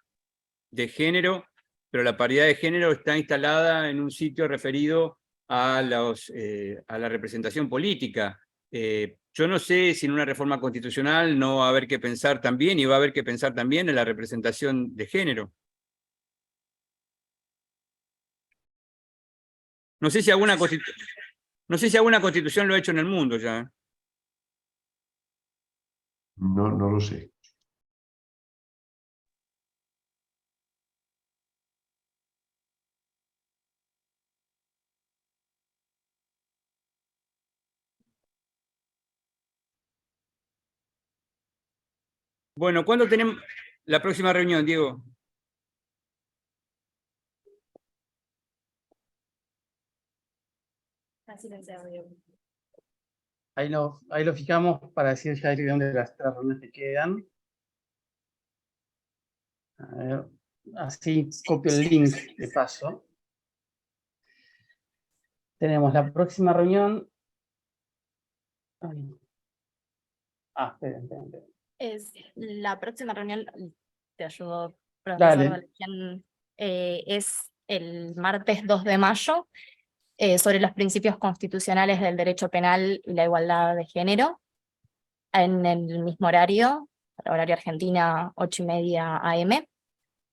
de género, pero la paridad de género está instalada en un sitio referido a la representación política. Yo no sé si en una reforma constitucional no va a haber que pensar también, y va a haber que pensar también en la representación de género. No sé si alguna constitución lo ha hecho en el mundo ya.
No lo sé.
Bueno, ¿cuándo tenemos la próxima reunión, Diego?
Ahí lo fijamos para decir ya de dónde las 3 reuniones que quedan. A ver, así copio el link de paso. Tenemos la próxima reunión. Esperen.
Es la próxima reunión, te ayudo,
Dale.
profesor Valerian, es el martes 2 de mayo, sobre los principios constitucionales del derecho penal y la igualdad de género, en el mismo horario, horario Argentina, 8:30 AM,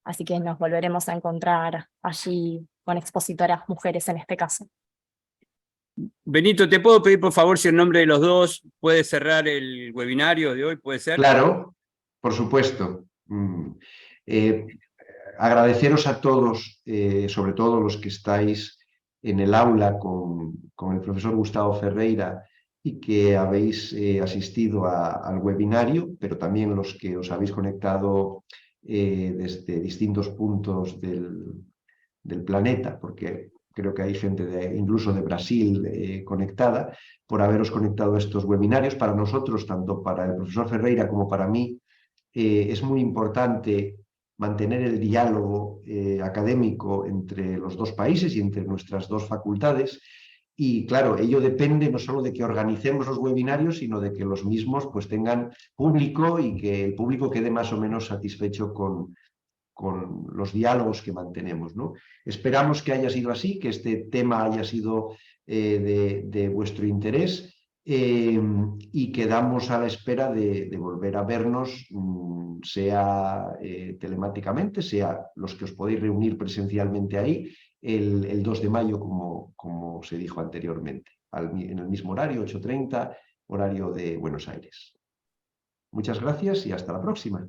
así que nos volveremos a encontrar allí con expositoras mujeres en este caso.
Benito, ¿te puedo pedir por favor si en nombre de los dos puedes cerrar el webinario de hoy? ¿Puede ser?
Claro, por supuesto. agradeceros a todos, sobre todo los que estáis en el aula con el profesor Gustavo Ferreira y que habéis asistido al webinario, pero también los que os habéis conectado desde distintos puntos del planeta, porque creo que hay gente incluso de Brasil conectada, por haberos conectado a estos webinarios. Para nosotros, tanto para el profesor Ferreira como para mí, es muy importante mantener el diálogo académico entre los dos países y entre nuestras dos facultades. Y claro, ello depende no solo de que organicemos los webinarios, sino de que los mismos pues tengan público y que el público quede más o menos satisfecho con los diálogos que mantenemos, ¿no? Esperamos que haya sido así, que este tema haya sido de vuestro interés y quedamos a la espera de volver a vernos, sea telemáticamente, sea los que os podéis reunir presencialmente ahí, el 2 de mayo, como se dijo anteriormente, en el mismo horario, 8:30, horario de Buenos Aires. Muchas gracias y hasta la próxima.